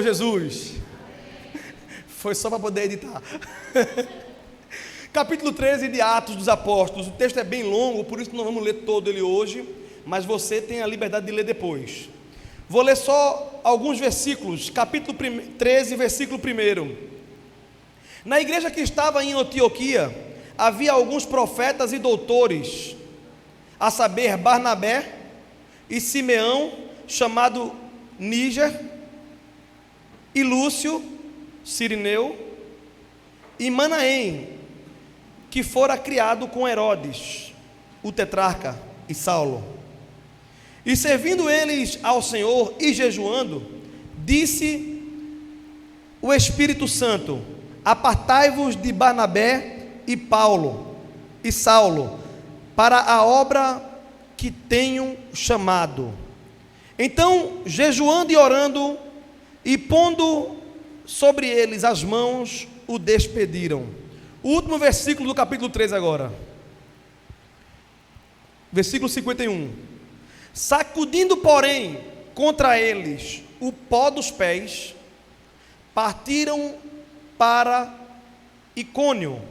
Jesus. Foi só para poder editar. Capítulo 13 de Atos dos Apóstolos. O texto é bem longo, por isso não vamos ler todo ele hoje, mas você tem a liberdade de ler depois. Vou ler só alguns versículos. Capítulo 13, versículo 1. Na igreja que estava em Antioquia, havia alguns profetas e doutores, a saber, Barnabé e Simeão, chamado Níger, e Lúcio, Cirineu, e Manaém, que fora criado com Herodes, o tetrarca, e Saulo. E servindo eles ao Senhor e jejuando, disse o Espírito Santo: apartai-vos de Barnabé e Paulo e Saulo para a obra que tenho chamado. Então, jejuando e orando e pondo sobre eles as mãos, o despediram. O último versículo do capítulo 3 agora. Versículo 51. Sacudindo, porém, contra eles o pó dos pés, partiram para Icônio,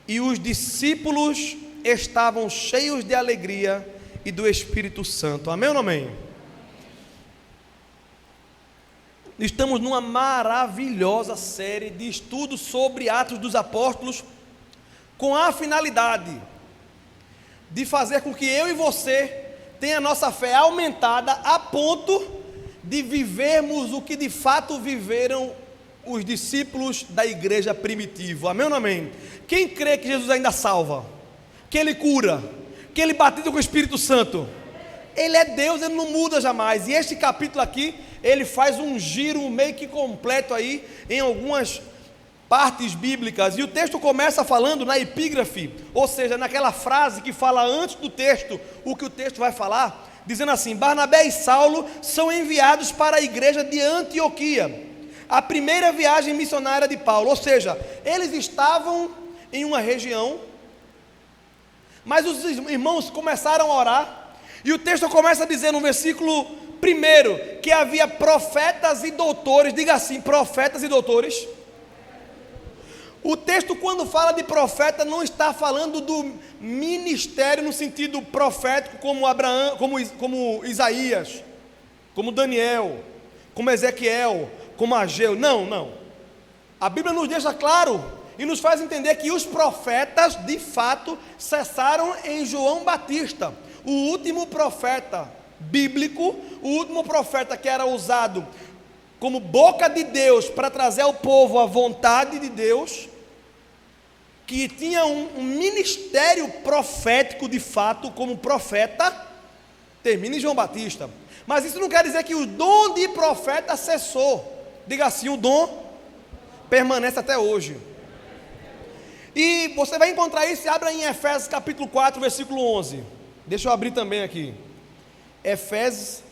e os discípulos estavam cheios de alegria e do Espírito Santo. Amém ou não amém? Estamos numa maravilhosa série de estudos sobre Atos dos Apóstolos, com a finalidade de fazer com que eu e você tenha a nossa fé aumentada a ponto de vivermos o que de fato viveram os discípulos da igreja primitiva. Amém ou não amém? Quem crê que Jesus ainda salva, que Ele cura, que Ele batiza com o Espírito Santo? Ele é Deus, Ele não muda jamais. E este capítulo aqui, ele faz um giro meio que completo aí em algumas partes bíblicas. E o texto começa falando na epígrafe, ou seja, naquela frase que fala antes do texto o que o texto vai falar, dizendo assim: Barnabé e Saulo são enviados para a igreja de Antioquia, a primeira viagem missionária de Paulo. Ou seja, eles estavam em uma região, mas os irmãos começaram a orar, e o texto começa a dizer no versículo 1 que havia profetas e doutores. Diga assim: profetas e doutores. O texto, quando fala de profeta, não está falando do ministério no sentido profético, como Abraão, como Isaías, como Daniel, como Ezequiel, como Ageu. Não. A Bíblia nos deixa claro e nos faz entender que os profetas, de fato, cessaram em João Batista, o último profeta bíblico, o último profeta que era usado como boca de Deus para trazer ao povo a vontade de Deus, que tinha um ministério profético de fato como profeta, termina em João Batista. Mas isso não quer dizer que o dom de profeta cessou. Diga assim: o dom permanece até hoje. E você vai encontrar isso, abra em Efésios capítulo 4, versículo 11. Deixa eu abrir também aqui. Efésios,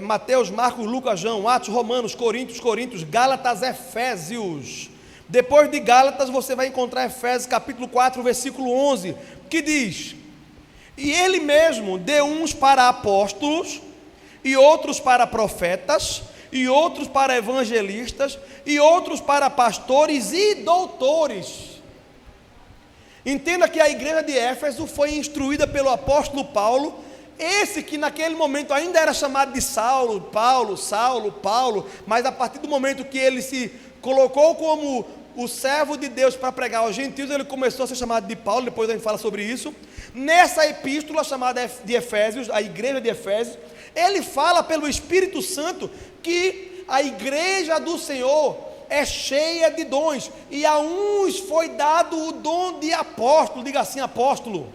Mateus, Marcos, Lucas, João, Atos, Romanos, Coríntios, Gálatas, Efésios. Depois de Gálatas você vai encontrar Efésios capítulo 4, versículo 11, que diz: e ele mesmo deu uns para apóstolos, e outros para profetas, e outros para evangelistas, e outros para pastores e doutores. Entenda que a igreja de Éfeso foi instruída pelo apóstolo Paulo, esse que naquele momento ainda era chamado de Saulo, Paulo, mas a partir do momento que ele se colocou como o servo de Deus para pregar aos gentios, ele começou a ser chamado de Paulo. Depois a gente fala sobre isso. Nessa epístola chamada de Efésios, a igreja de Efésios, ele fala pelo Espírito Santo que a igreja do Senhor é cheia de dons, e a uns foi dado o dom de apóstolo. Diga assim: apóstolo.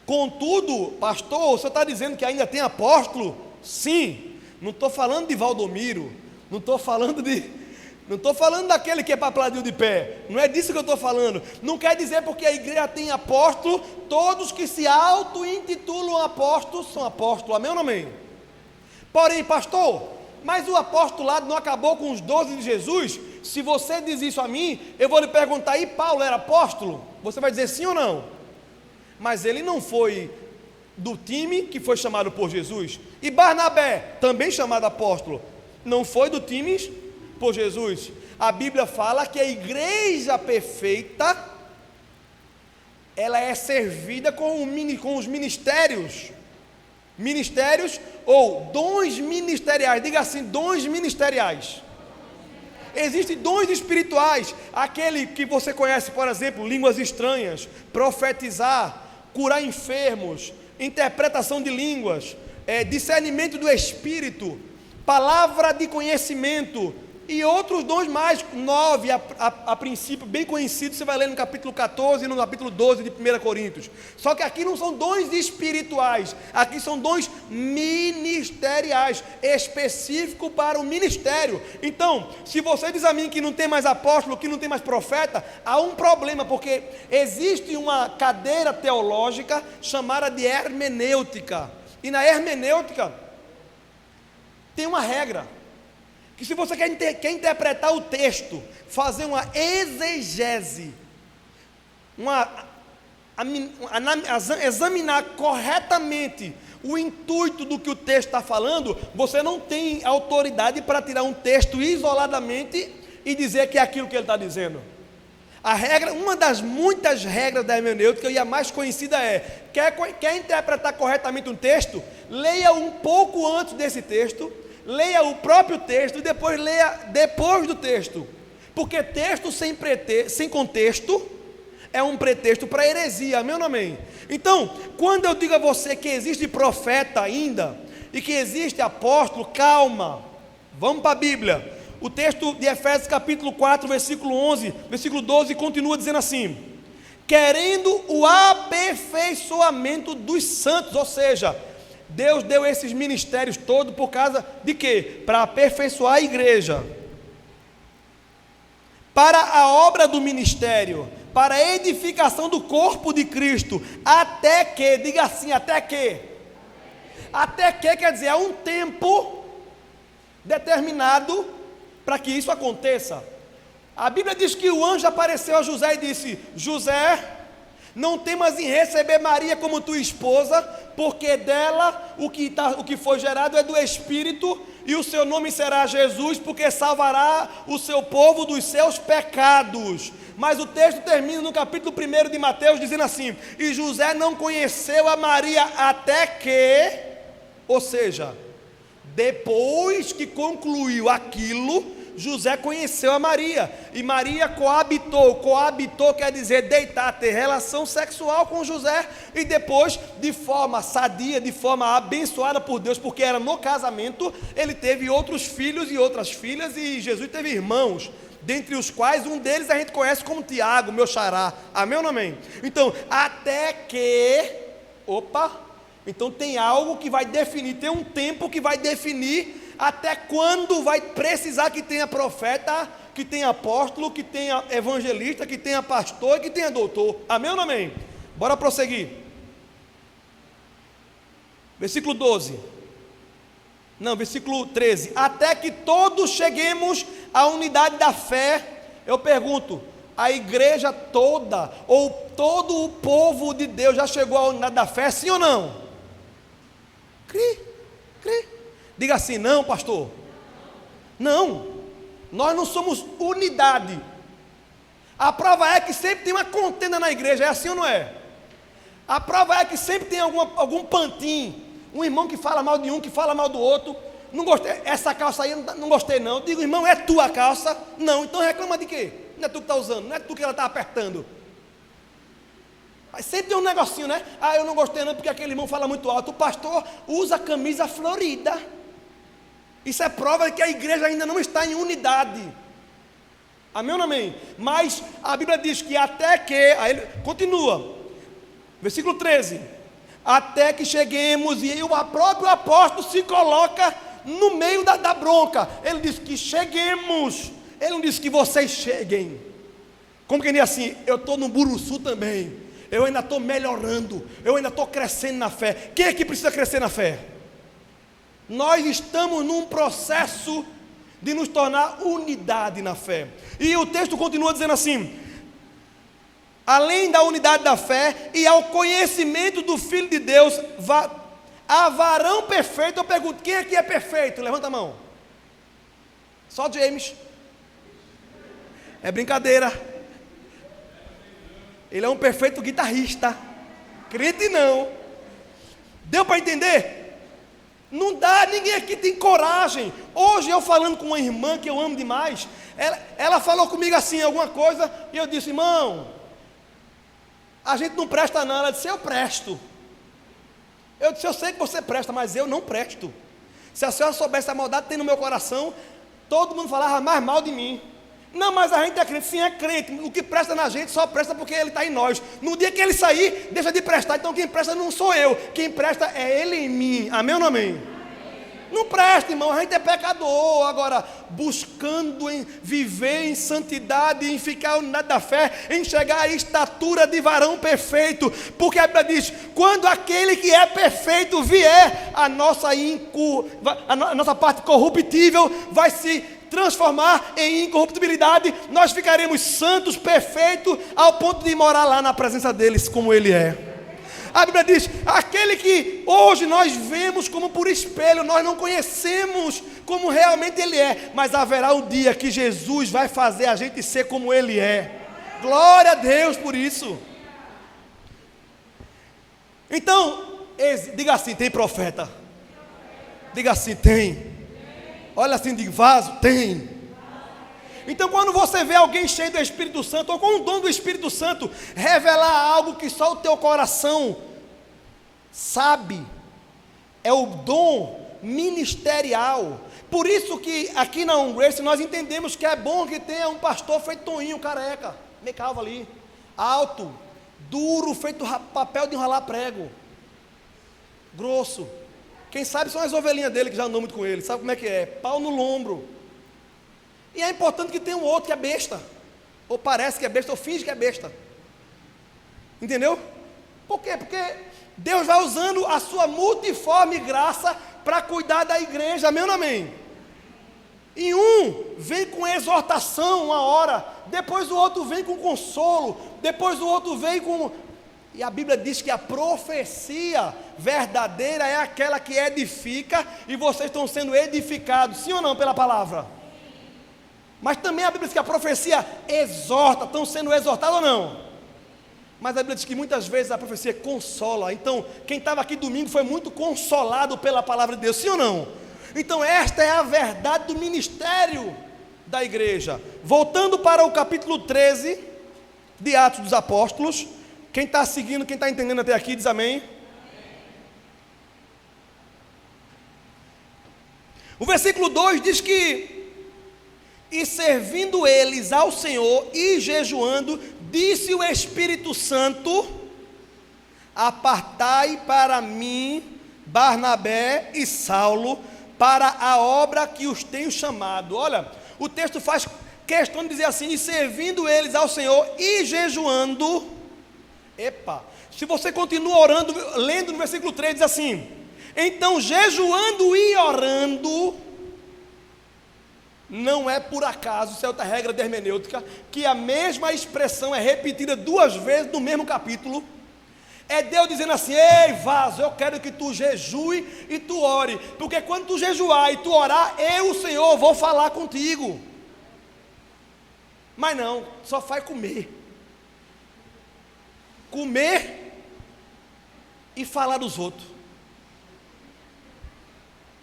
Contudo, pastor, o senhor está dizendo que ainda tem apóstolo? Sim. Não estou falando de Valdomiro, não estou falando daquele que é papladinho de pé, não é disso que eu estou falando. Não quer dizer porque a igreja tem apóstolo, todos que se auto-intitulam apóstolos são apóstolos. Amém ou não amém? Porém, pastor, mas o apostolado não acabou com os 12 de Jesus? Se você diz isso a mim, eu vou lhe perguntar: e Paulo era apóstolo? Você vai dizer sim ou não? Mas ele não foi do time que foi chamado por Jesus. E Barnabé, também chamado apóstolo, não foi do time por Jesus. A Bíblia fala que a igreja perfeita, ela é servida com os ministérios ou dons ministeriais. Diga assim, dons ministeriais. Existem dons espirituais, aquele que você conhece, por exemplo, línguas estranhas, profetizar, curar enfermos, interpretação de línguas, discernimento do Espírito, palavra de conhecimento e outros dons mais, 9 a princípio, bem conhecidos, você vai ler no capítulo 14 e no capítulo 12 de 1 Coríntios. Só que aqui não são dons espirituais, aqui são dons ministeriais, específicos para o ministério. Então, se você diz a mim que não tem mais apóstolo, que não tem mais profeta, há um problema, porque existe uma cadeira teológica chamada de hermenêutica, e na hermenêutica tem uma regra, que se você quer interpretar o texto, fazer uma exegese, examinar corretamente o intuito do que o texto está falando, você não tem autoridade para tirar um texto isoladamente e dizer que é aquilo que ele está dizendo. A regra, uma das muitas regras da hermenêutica, e a mais conhecida quer interpretar corretamente um texto, leia um pouco antes desse texto, leia o próprio texto e depois leia depois do texto, porque texto sem contexto é um pretexto para heresia, amém ou não amém? Então, quando eu digo a você que existe profeta ainda, e que existe apóstolo, calma, vamos para a Bíblia. O texto de Efésios capítulo 4, versículo 11, versículo 12, continua dizendo assim: querendo o aperfeiçoamento dos santos, ou seja, Deus deu esses ministérios todos por causa de quê? Para aperfeiçoar a igreja, para a obra do ministério, para a edificação do corpo de Cristo, até que, diga assim, até que quer dizer, há um tempo determinado para que isso aconteça. A Bíblia diz que o anjo apareceu a José e disse: José, não temas em receber Maria como tua esposa, porque dela o que foi gerado é do Espírito, e o seu nome será Jesus, porque salvará o seu povo dos seus pecados. Mas o texto termina no capítulo 1 de Mateus dizendo assim: e José não conheceu a Maria até que, ou seja, depois que concluiu aquilo, José conheceu a Maria, e Maria coabitou quer dizer deitar, ter relação sexual com José, e depois, de forma sadia, de forma abençoada por Deus, porque era no casamento, ele teve outros filhos e outras filhas, e Jesus teve irmãos, dentre os quais um deles a gente conhece como Tiago, meu xará, amém ou não amém? Então, até que, então tem algo que vai definir, tem um tempo que vai definir até quando vai precisar que tenha profeta, que tenha apóstolo, que tenha evangelista, que tenha pastor e que tenha doutor, amém ou não amém? Bora prosseguir. Versículo 13, até que todos cheguemos à unidade da fé. Eu pergunto, a igreja toda, ou todo o povo de Deus já chegou à unidade da fé, sim ou não? Crê. Diga assim: não, pastor, não, nós não somos unidade. A prova é que sempre tem uma contenda na igreja, é assim ou não é? A prova é que sempre tem algum pantim, um irmão que fala mal de um, que fala mal do outro. Não gostei, essa calça aí não gostei não. Digo, irmão, é tua calça? Não, então reclama de quê? Não é tu que está usando, não é tu que ela está apertando. Mas sempre tem um negocinho, né? Eu não gostei não porque aquele irmão fala muito alto. O pastor usa camisa florida. Isso é prova de que a igreja ainda não está em unidade. Amém ou não amém? Mas a Bíblia diz que até que, aí ele continua, versículo 13, até que cheguemos, e o próprio apóstolo se coloca no meio da bronca. Ele diz que cheguemos, ele não diz que vocês cheguem. Como que nem assim, eu estou no Buruçu também, eu ainda estou melhorando, eu ainda estou crescendo na fé. Quem é que precisa crescer na fé? Nós estamos num processo de nos tornar unidade na fé. E o texto continua dizendo assim: além da unidade da fé e ao conhecimento do Filho de Deus, a varão perfeito. Eu pergunto, quem aqui é perfeito? Levanta a mão. Só James. É brincadeira. Ele é um perfeito guitarrista. Crente não. Deu para entender? Não dá, ninguém aqui tem coragem. Hoje eu falando com uma irmã que eu amo demais, ela falou comigo assim, alguma coisa, e eu disse, irmão, a gente não presta não. Ela disse, eu presto. Eu disse, eu sei que você presta, mas eu não presto. Se a senhora soubesse a maldade que tem no meu coração, todo mundo falava mais mal de mim. Não, mas a gente é crente. Sim, é crente. O que presta na gente só presta porque ele está em nós. No dia que ele sair, deixa de prestar. Então quem presta não sou eu. Quem presta é ele em mim. Amém ou não amém? Não presta, irmão. A gente é pecador. Agora, buscando em viver em santidade, em ficar unidade da fé, em chegar à estatura de varão perfeito. Porque a Bíblia diz, quando aquele que é perfeito vier, a nossa parte corruptível vai se transformar em incorruptibilidade, nós ficaremos santos, perfeitos, ao ponto de morar lá na presença deles, como Ele é. A Bíblia diz, aquele que hoje nós vemos como por espelho, nós não conhecemos como realmente Ele é, mas haverá um dia que Jesus vai fazer a gente ser como Ele é. Glória a Deus por isso. Então, diga assim, tem profeta. Diga assim, tem. Olha assim, de vaso, tem. Então quando você vê alguém cheio do Espírito Santo, ou com o dom do Espírito Santo, revelar algo que só o teu coração sabe, é o dom ministerial. Por isso que aqui na Grace nós entendemos que é bom que tenha um pastor feito Toninho, careca, meio calvo ali, alto, duro, feito papel de enrolar prego, grosso. Quem sabe são as ovelhinhas dele que já andam muito com ele. Sabe como é que é? Pau no lombro. E é importante que tenha um outro que é besta. Ou parece que é besta, ou finge que é besta. Entendeu? Por quê? Porque Deus vai usando a sua multiforme graça para cuidar da igreja. Amém ou não amém? E um vem com exortação uma hora. Depois o outro vem com consolo. Depois o outro vem com... E a Bíblia diz que a profecia verdadeira é aquela que edifica, e vocês estão sendo edificados, sim ou não, pela palavra? Mas também a Bíblia diz que a profecia exorta, estão sendo exortados ou não? Mas a Bíblia diz que muitas vezes a profecia consola. Então, quem estava aqui domingo foi muito consolado pela palavra de Deus, sim ou não? Então esta é a verdade do ministério da igreja. Voltando para o capítulo 13 de Atos dos Apóstolos. Quem está seguindo, quem está entendendo até aqui, diz amém. O versículo 2 diz que, e servindo eles ao Senhor e jejuando, disse o Espírito Santo, apartai para mim Barnabé e Saulo, para a obra que os tenho chamado. Olha, o texto faz questão de dizer assim, e servindo eles ao Senhor e jejuando. Epa, se você continua orando, lendo no versículo 3, diz assim, então jejuando e orando, não é por acaso, isso é outra regra de hermenêutica, que a mesma expressão é repetida 2 vezes no mesmo capítulo. É Deus dizendo assim, ei vaso, eu quero que tu jejue e tu ore, porque quando tu jejuar e tu orar, eu, o Senhor, vou falar contigo. Mas não, só faz comer e falar dos outros,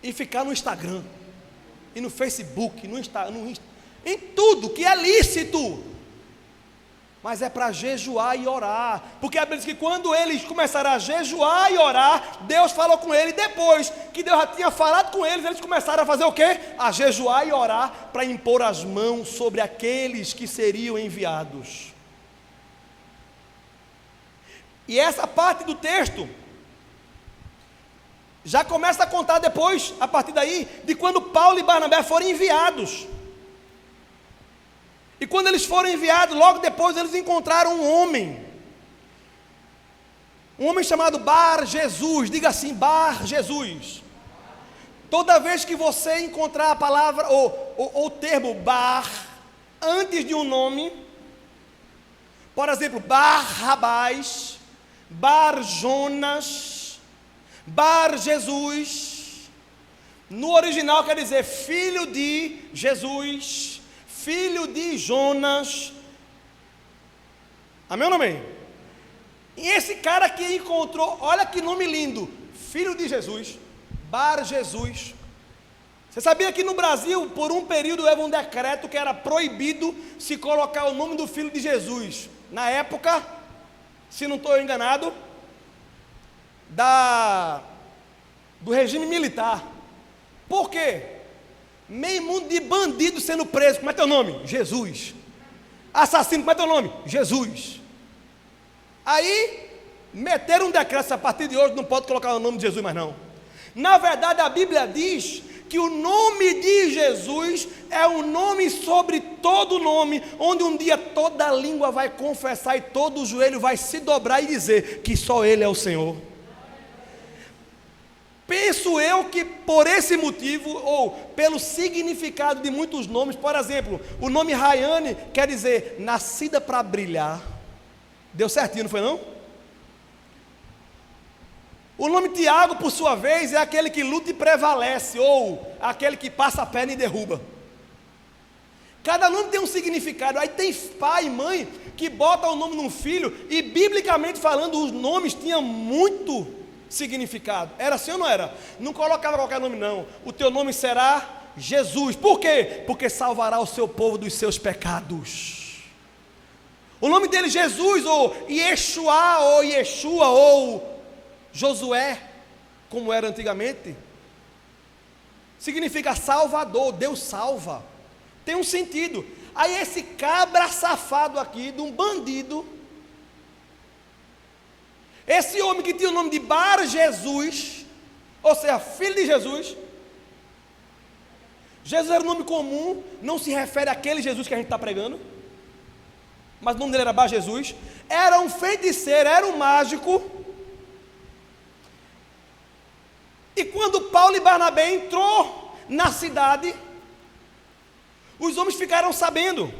e ficar no Instagram, e no Facebook, no Insta, em tudo que é lícito, mas é para jejuar e orar, porque a Bíblia diz que quando eles começaram a jejuar e orar, Deus falou com eles, depois que Deus já tinha falado com eles, eles começaram a fazer o quê? A jejuar e orar, para impor as mãos sobre aqueles que seriam enviados. E essa parte do texto já começa a contar depois, a partir daí, de quando Paulo e Barnabé foram enviados. E quando eles foram enviados, logo depois eles encontraram um homem chamado Bar Jesus. Diga assim, Bar Jesus. Toda vez que você encontrar a palavra ou o termo Bar antes de um nome, por exemplo, Barrabás, Bar Jonas, Bar Jesus, No original quer dizer filho de Jesus, filho de Jonas. Amém ou não amém? E esse cara que encontrou, olha que nome lindo, filho de Jesus, Bar Jesus. Você sabia que no Brasil, por um período, houve um decreto que era proibido se colocar o nome do filho de Jesus? Na época, se não estou enganado, do regime militar. Por quê? Meio mundo de bandido sendo preso. Como é teu nome? Jesus. Assassino, como é teu nome? Jesus. Aí, meteram um decreto, a partir de hoje não pode colocar o nome de Jesus mais não. Na verdade, a Bíblia diz que o nome de Jesus é um nome sobre todo nome, onde um dia toda língua vai confessar e todo joelho vai se dobrar e dizer que só Ele é o Senhor. Penso eu que por esse motivo, ou pelo significado de muitos nomes, por exemplo, o nome Rayane quer dizer nascida para brilhar. Deu certinho, não foi não? O nome Tiago, por sua vez, é aquele que luta e prevalece, ou aquele que passa a perna e derruba. Cada nome tem um significado. Aí tem pai e mãe que botam o nome num filho, e biblicamente falando, os nomes tinham muito significado. Era assim ou não era? Não colocava qualquer nome não. O teu nome será Jesus. Por quê? Porque salvará o seu povo dos seus pecados. O nome dele Jesus, ou Yeshua, ou Yeshua, ou Josué, como era antigamente, significa salvador, Deus salva. Tem um sentido. Aí esse cabra safado aqui, de um bandido, esse homem que tinha o nome de Bar Jesus, ou seja, filho de Jesus. Jesus era um nome comum, não se refere àquele Jesus que a gente está pregando, mas o nome dele era Bar Jesus. Era um feiticeiro, era um mágico. E quando Paulo e Barnabé entrou na cidade, os homens ficaram sabendo.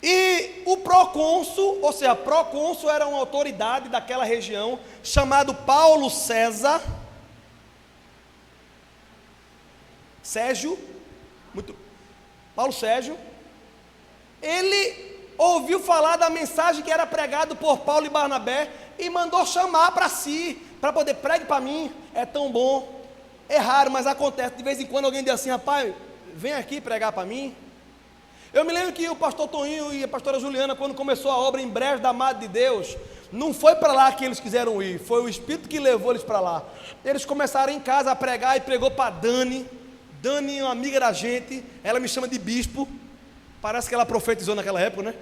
E o procônsul, ou seja, procônsul era uma autoridade daquela região, chamado Paulo César, Paulo Sérgio, ele ouviu falar da mensagem que era pregado por Paulo e Barnabé, e mandou chamar para si, para poder pregar para mim. É tão bom, é raro, mas acontece, de vez em quando alguém diz assim: rapaz, vem aqui pregar para mim. Eu me lembro que o pastor Toninho e a pastora Juliana, quando começou a obra em Brejo da Amada de Deus, não foi para lá que eles quiseram ir, foi o Espírito que levou eles para lá. Eles começaram em casa a pregar, e pregou para Dani. Dani é uma amiga da gente, ela me chama de bispo, parece que ela profetizou naquela época, né?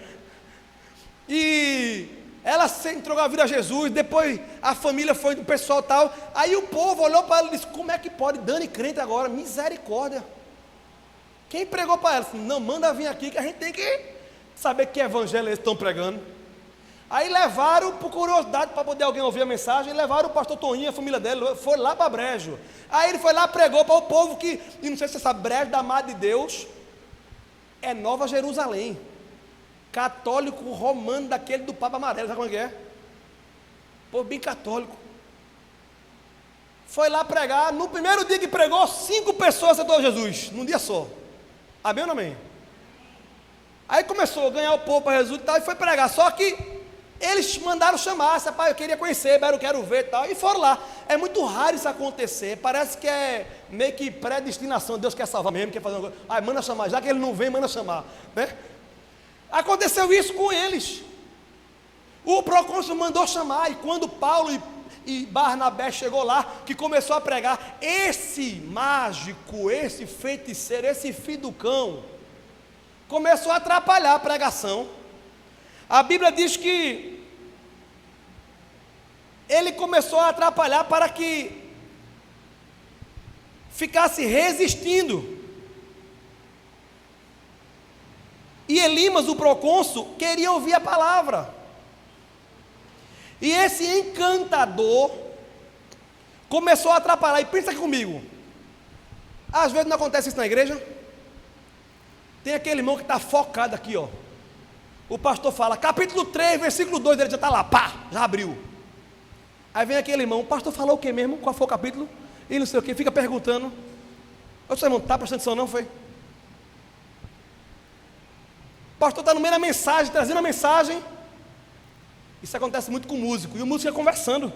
E ela se entregou a vida a Jesus. Depois a família foi do pessoal tal. Aí o povo olhou para ela e disse: como é que pode Dani crente agora? Misericórdia. Quem pregou para ela? Não, manda vir aqui que a gente tem que saber que evangelho eles estão pregando. Aí levaram, por curiosidade, para poder alguém ouvir a mensagem, levaram o pastor Toninho, a família dele, foi lá para Brejo. Aí ele foi lá, pregou para o povo que, e não sei se você sabe, Brejo da Amada de Deus é Nova Jerusalém, católico romano, daquele do Papa Amarelo, sabe como é que é? Povo bem católico. Foi lá pregar. No primeiro dia que pregou, 5 pessoas aceitou Jesus, num dia só. Amém ou não amém? Aí começou a ganhar o povo para Jesus e tal, e foi pregar. Só que eles mandaram chamar: rapaz, eu queria conhecer, eu quero ver e tal, e foram lá. É muito raro isso acontecer, parece que é meio que predestinação, Deus quer salvar mesmo, quer fazer uma coisa, manda chamar, já que ele não vem, manda chamar, né? Aconteceu isso com eles. O procônsul mandou chamar, e quando Paulo e Barnabé chegou lá, que começou a pregar, esse mágico, esse feiticeiro, esse filho do cão, começou a atrapalhar a pregação. A Bíblia diz que ele começou a atrapalhar para que ficasse resistindo. E Elimas, o procônsul, queria ouvir a palavra. E esse encantador começou a atrapalhar. E pensa aqui comigo, às vezes não acontece isso na igreja. Tem aquele irmão que está focado aqui, ó. O pastor fala, capítulo 3, versículo 2, ele já está lá, pá, já abriu. Aí vem aquele irmão: o pastor falou o que mesmo? Qual foi o capítulo? e não sei o que, fica perguntando. Ô, seu irmão, está prestando atenção não, foi? O pastor está no meio da mensagem, trazendo a mensagem. Isso acontece muito com o músico, e o músico fica conversando.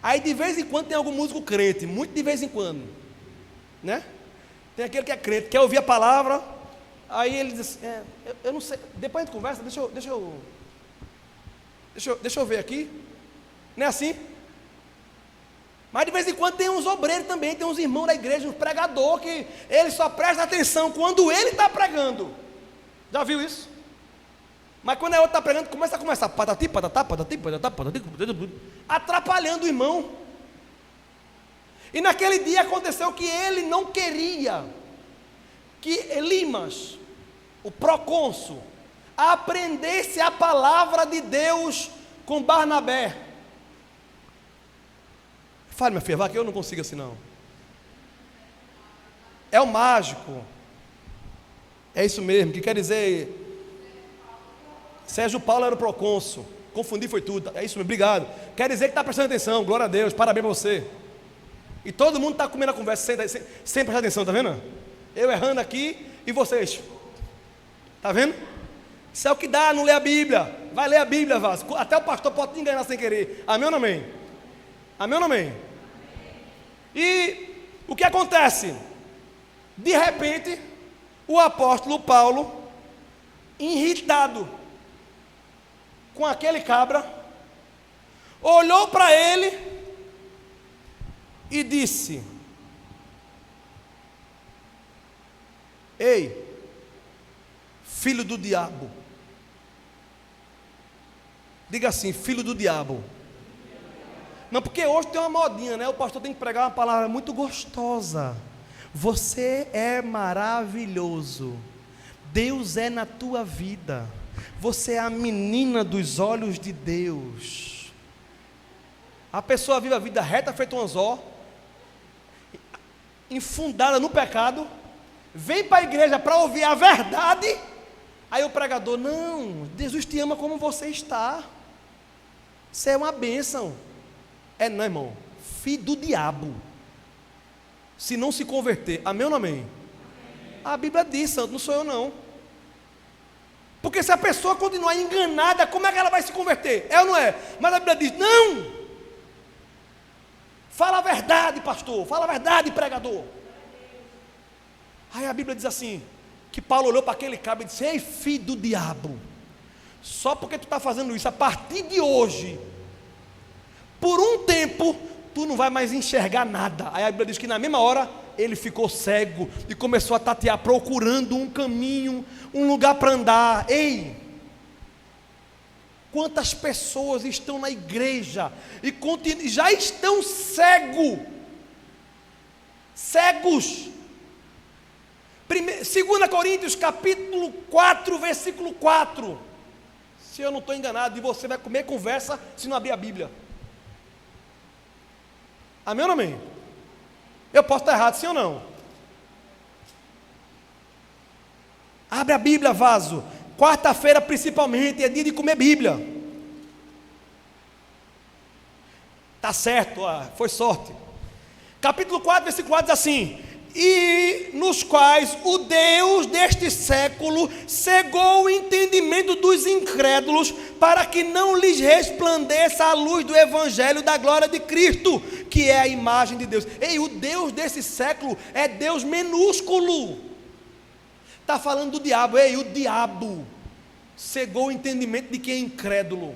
Aí de vez em quando tem algum músico crente, muito de vez em quando, né? Tem aquele que é crente, quer ouvir a palavra, aí ele diz assim, eu não sei, depois a gente conversa, deixa eu ver aqui, não é assim? Mas de vez em quando tem uns obreiros também, tem uns irmãos da igreja, uns pregadores, que ele só presta atenção quando ele está pregando. Já viu isso? Mas quando é outro está pregando, começa a conversar, patati, patatá, patati, patatá, patati, atrapalhando o irmão. E naquele dia aconteceu que ele não queria que Elimas, o procônsul, aprendesse a palavra de Deus com Barnabé. Fale, minha filha, vá que eu não consigo assim não. É o mágico. É isso mesmo, que quer dizer, Sérgio Paulo era o procônsul, confundi foi tudo, é isso mesmo, obrigado. Quer dizer que está prestando atenção, glória a Deus, parabéns para você. E todo mundo está comendo a conversa, sem prestar atenção, está vendo? Eu errando aqui e vocês, está vendo? Isso é o que dá, não ler a Bíblia. Vai ler a Bíblia, Vasco. Até o pastor pode te enganar sem querer. Amém ou não amém? Amém ou não amém? E o que acontece? De repente, o apóstolo Paulo, irritado com aquele cabra, olhou para ele e disse: ei, filho do diabo. Diga assim, filho do diabo. Não, porque hoje tem uma modinha, né? O pastor tem que pregar uma palavra muito gostosa. Você é maravilhoso. Deus é na tua vida. Você é a menina dos olhos de Deus. A pessoa vive a vida reta, feito um anzol, infundada no pecado, vem para a igreja para ouvir a verdade. Aí o pregador, não, Jesus te ama como você está. Você é uma bênção. É não, irmão, filho do diabo. Se não se converter, amém ou não amém? A Bíblia diz, santo, não sou eu não. Porque se a pessoa continuar enganada, como é que ela vai se converter? É ou não é? Mas a Bíblia diz, não. Fala a verdade, pastor, fala a verdade, pregador. Aí a Bíblia diz assim, que Paulo olhou para aquele cabra e disse: ei, filho do diabo, só porque tu está fazendo isso, a partir de hoje, por um tempo, tu não vai mais enxergar nada. Aí a Bíblia diz que na mesma hora, ele ficou cego e começou a tatear, procurando um caminho, um lugar para andar. Ei, quantas pessoas estão na igreja e já estão cegos. 2 Coríntios capítulo 4, versículo 4. Se eu não estou enganado, e você vai comer conversa se não abrir a Bíblia. Amém ou não amém? Eu posso estar errado, sim ou não? Abre a Bíblia, vaso. Quarta-feira principalmente é dia de comer Bíblia. Tá certo, foi sorte. Capítulo 4, versículo 4 diz assim: e nos quais o Deus deste século cegou o entendimento dos incrédulos, para que não lhes resplandeça a luz do Evangelho da glória de Cristo, que é a imagem de Deus. Ei, o Deus desse século é Deus minúsculo. Está falando do diabo. Ei, o diabo cegou o entendimento de quem é incrédulo.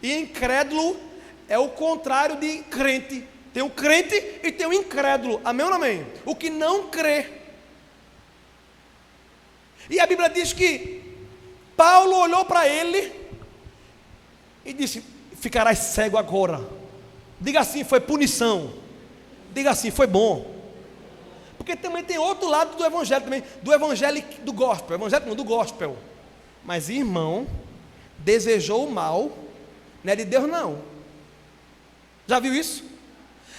E incrédulo é o contrário de crente. Tem o crente e tem o incrédulo. Amém ou não amém? O que não crê. E a Bíblia diz que Paulo olhou para ele e disse: ficarás cego agora. Diga assim, foi punição. Diga assim, foi bom. Porque também tem outro lado do evangelho também, do evangelho do gospel. Evangelho não, do gospel. Mas irmão, desejou o mal, não é de Deus não. Já viu isso?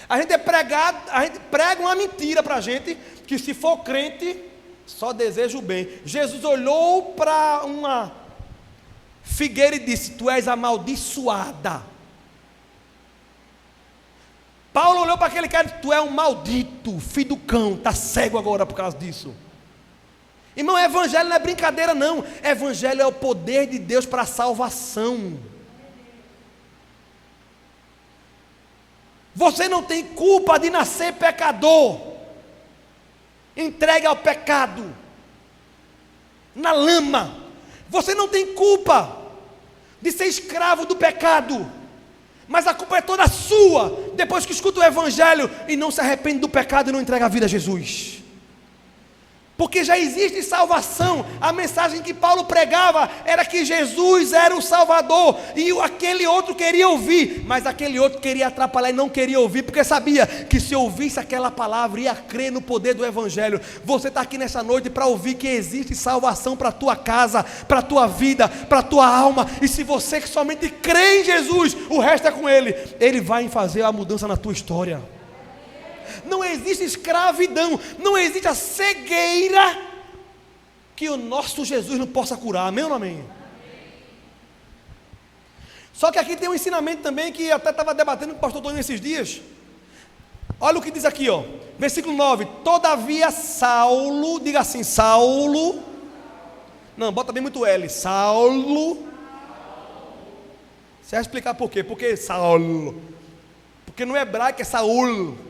A gente prega uma mentira para a gente, que se for crente, só deseja o bem. Jesus olhou para uma figueira e disse: tu és amaldiçoada. Paulo olhou para aquele cara e disse: tu é um maldito, filho do cão, está cego agora por causa disso. Irmão, evangelho não é brincadeira não, evangelho é o poder de Deus para a salvação. Você não tem culpa de nascer pecador, entregue ao pecado, na lama. Você não tem culpa de ser escravo do pecado, mas a culpa é toda sua, depois que escuta o evangelho e não se arrepende do pecado e não entrega a vida a Jesus. Porque já existe salvação. A mensagem que Paulo pregava era que Jesus era o Salvador, e aquele outro queria ouvir, mas aquele outro queria atrapalhar e não queria ouvir, porque sabia que se ouvisse aquela palavra ia crer no poder do evangelho. Você está aqui nessa noite para ouvir que existe salvação para a tua casa, para a tua vida, para a tua alma, e se você somente crê em Jesus, o resto é com Ele. Ele vai fazer a mudança na tua história. Não existe escravidão, não existe a cegueira que o nosso Jesus não possa curar, amém ou não amém? Só que aqui tem um ensinamento também que até estava debatendo com o pastor Tony esses dias. Olha o que diz aqui, ó, versículo 9: todavia Saulo, diga assim, Saulo, não, bota bem muito L, Saulo. Você vai explicar por quê? Porque Saulo, porque no hebraico é Saul,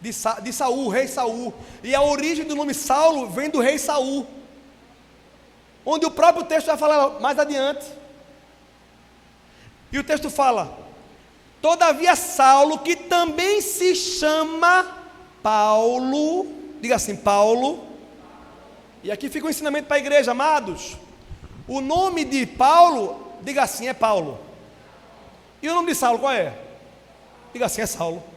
de Saul, rei Saul, e a origem do nome Saulo vem do rei Saul, onde o próprio texto vai falar mais adiante, e o texto fala: todavia Saulo, que também se chama Paulo, diga assim, Paulo, e aqui fica um ensinamento para a igreja, amados, o nome de Paulo, diga assim, é Paulo, e o nome de Saulo qual é? Diga assim, é Saulo.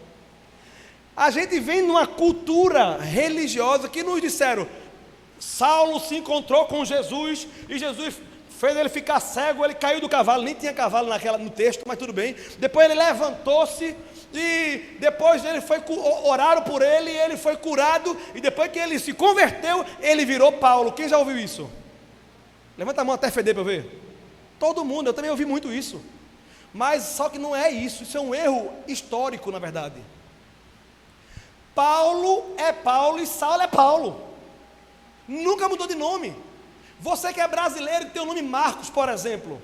A gente vem numa cultura religiosa que nos disseram: Saulo se encontrou com Jesus e Jesus fez ele ficar cego, ele caiu do cavalo, nem tinha cavalo no texto, mas tudo bem. Depois ele levantou-se e depois oraram por ele e ele foi curado, e depois que ele se converteu, ele virou Paulo. Quem já ouviu isso? Levanta a mão até feder para eu ver. Todo mundo, eu também ouvi muito isso. Mas só que não é isso, isso é um erro histórico na verdade. Paulo é Paulo e Saulo é Paulo, nunca mudou de nome. Você que é brasileiro e tem o nome Marcos, por exemplo,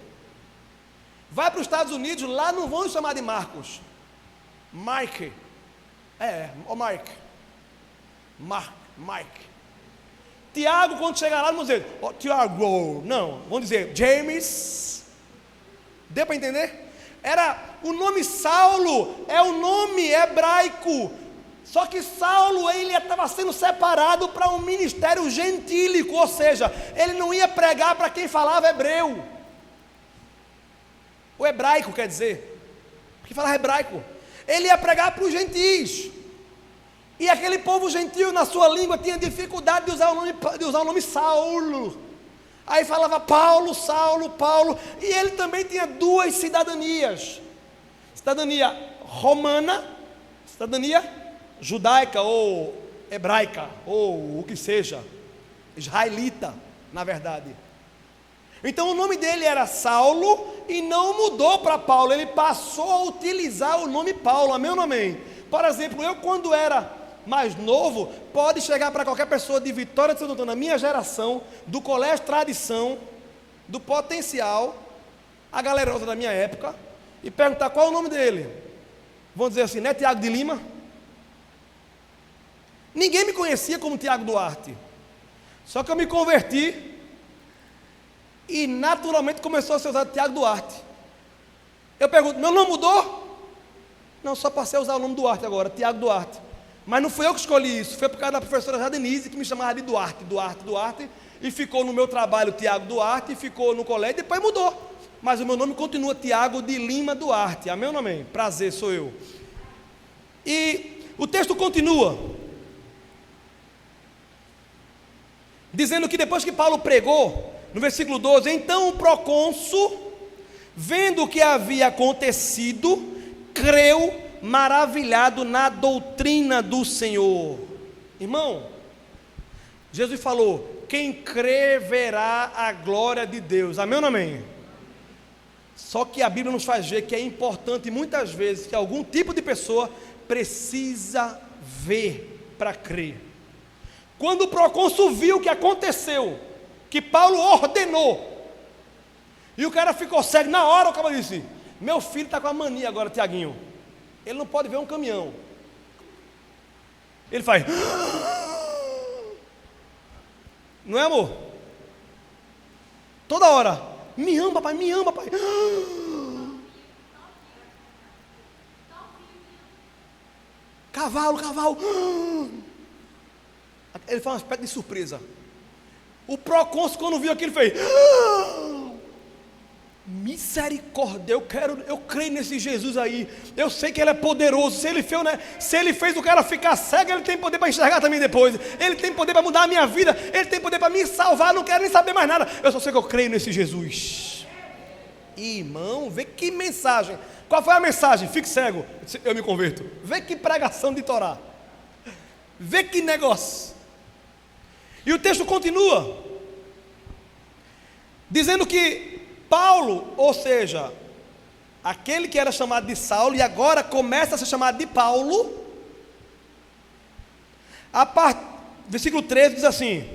vai para os Estados Unidos, lá não vão chamar de Marcos, Mike, Mike. Tiago, quando chegar lá, não vão dizer Tiago, não, vão dizer James. Deu para entender? O nome Saulo é o nome hebraico. Só que Saulo, ele estava sendo separado para um ministério gentílico, ou seja, ele não ia pregar para quem falava hebreu. O hebraico quer dizer, porque falava hebraico. Ele ia pregar para os gentis. E aquele povo gentil, na sua língua, tinha dificuldade de usar o nome Saulo. Aí falava Paulo, Saulo, Paulo. E ele também tinha duas cidadanias: cidadania romana, cidadania judaica ou hebraica, ou o que seja, israelita, na verdade. Então o nome dele era Saulo e não mudou para Paulo, ele passou a utilizar o nome Paulo, amém ou não amém? Por exemplo, eu quando era mais novo, pode chegar para qualquer pessoa de Vitória de Santo Antônio, na minha geração, do Colégio Tradição, do Potencial, a galerosa da minha época, e perguntar qual é o nome dele. Vão dizer assim, não é Tiago de Lima? Ninguém me conhecia como Tiago Duarte, só que eu me converti e naturalmente começou a ser usado Tiago Duarte. Eu pergunto, meu nome mudou? Não, só passei a usar o nome Duarte agora, Tiago Duarte. Mas não fui eu que escolhi isso, foi por causa da professora Jadenise que me chamava de Duarte, e ficou no meu trabalho Tiago Duarte, e ficou no colégio, depois mudou. Mas o meu nome continua Tiago de Lima Duarte, amém ou não amém? Prazer, sou eu. E o texto continua, dizendo que depois que Paulo pregou, no versículo 12, então o procônsul, vendo o que havia acontecido, creu, maravilhado na doutrina do Senhor. Irmão, Jesus falou: quem crê verá a glória de Deus, amém ou não amém? Só que a Bíblia nos faz ver que é importante muitas vezes que algum tipo de pessoa precisa ver para crer. Quando o procônsul viu o que aconteceu, que Paulo ordenou, e o cara ficou cego, na hora o cara disse: meu filho está com a mania agora, Tiaguinho, ele não pode ver um caminhão. Ele faz, não é, amor? Toda hora, me ama, pai, me ama, pai. Cavalo, cavalo. Ele faz uma espécie de surpresa. O procônsul, quando viu aquilo, fez: misericórdia, eu creio nesse Jesus aí. Eu sei que ele é poderoso. Se ele fez o cara ficar cego, ele tem poder para enxergar também depois. Ele tem poder para mudar a minha vida. Ele tem poder para me salvar. Não quero nem saber mais nada. Eu só sei que eu creio nesse Jesus. Irmão, vê que mensagem. Qual foi a mensagem? Fique cego, eu me converto. Vê que pregação de Torá. Vê que negócio. E o texto continua dizendo que Paulo, ou seja, aquele que era chamado de Saulo e agora começa a ser chamado de Paulo, versículo 13 diz assim: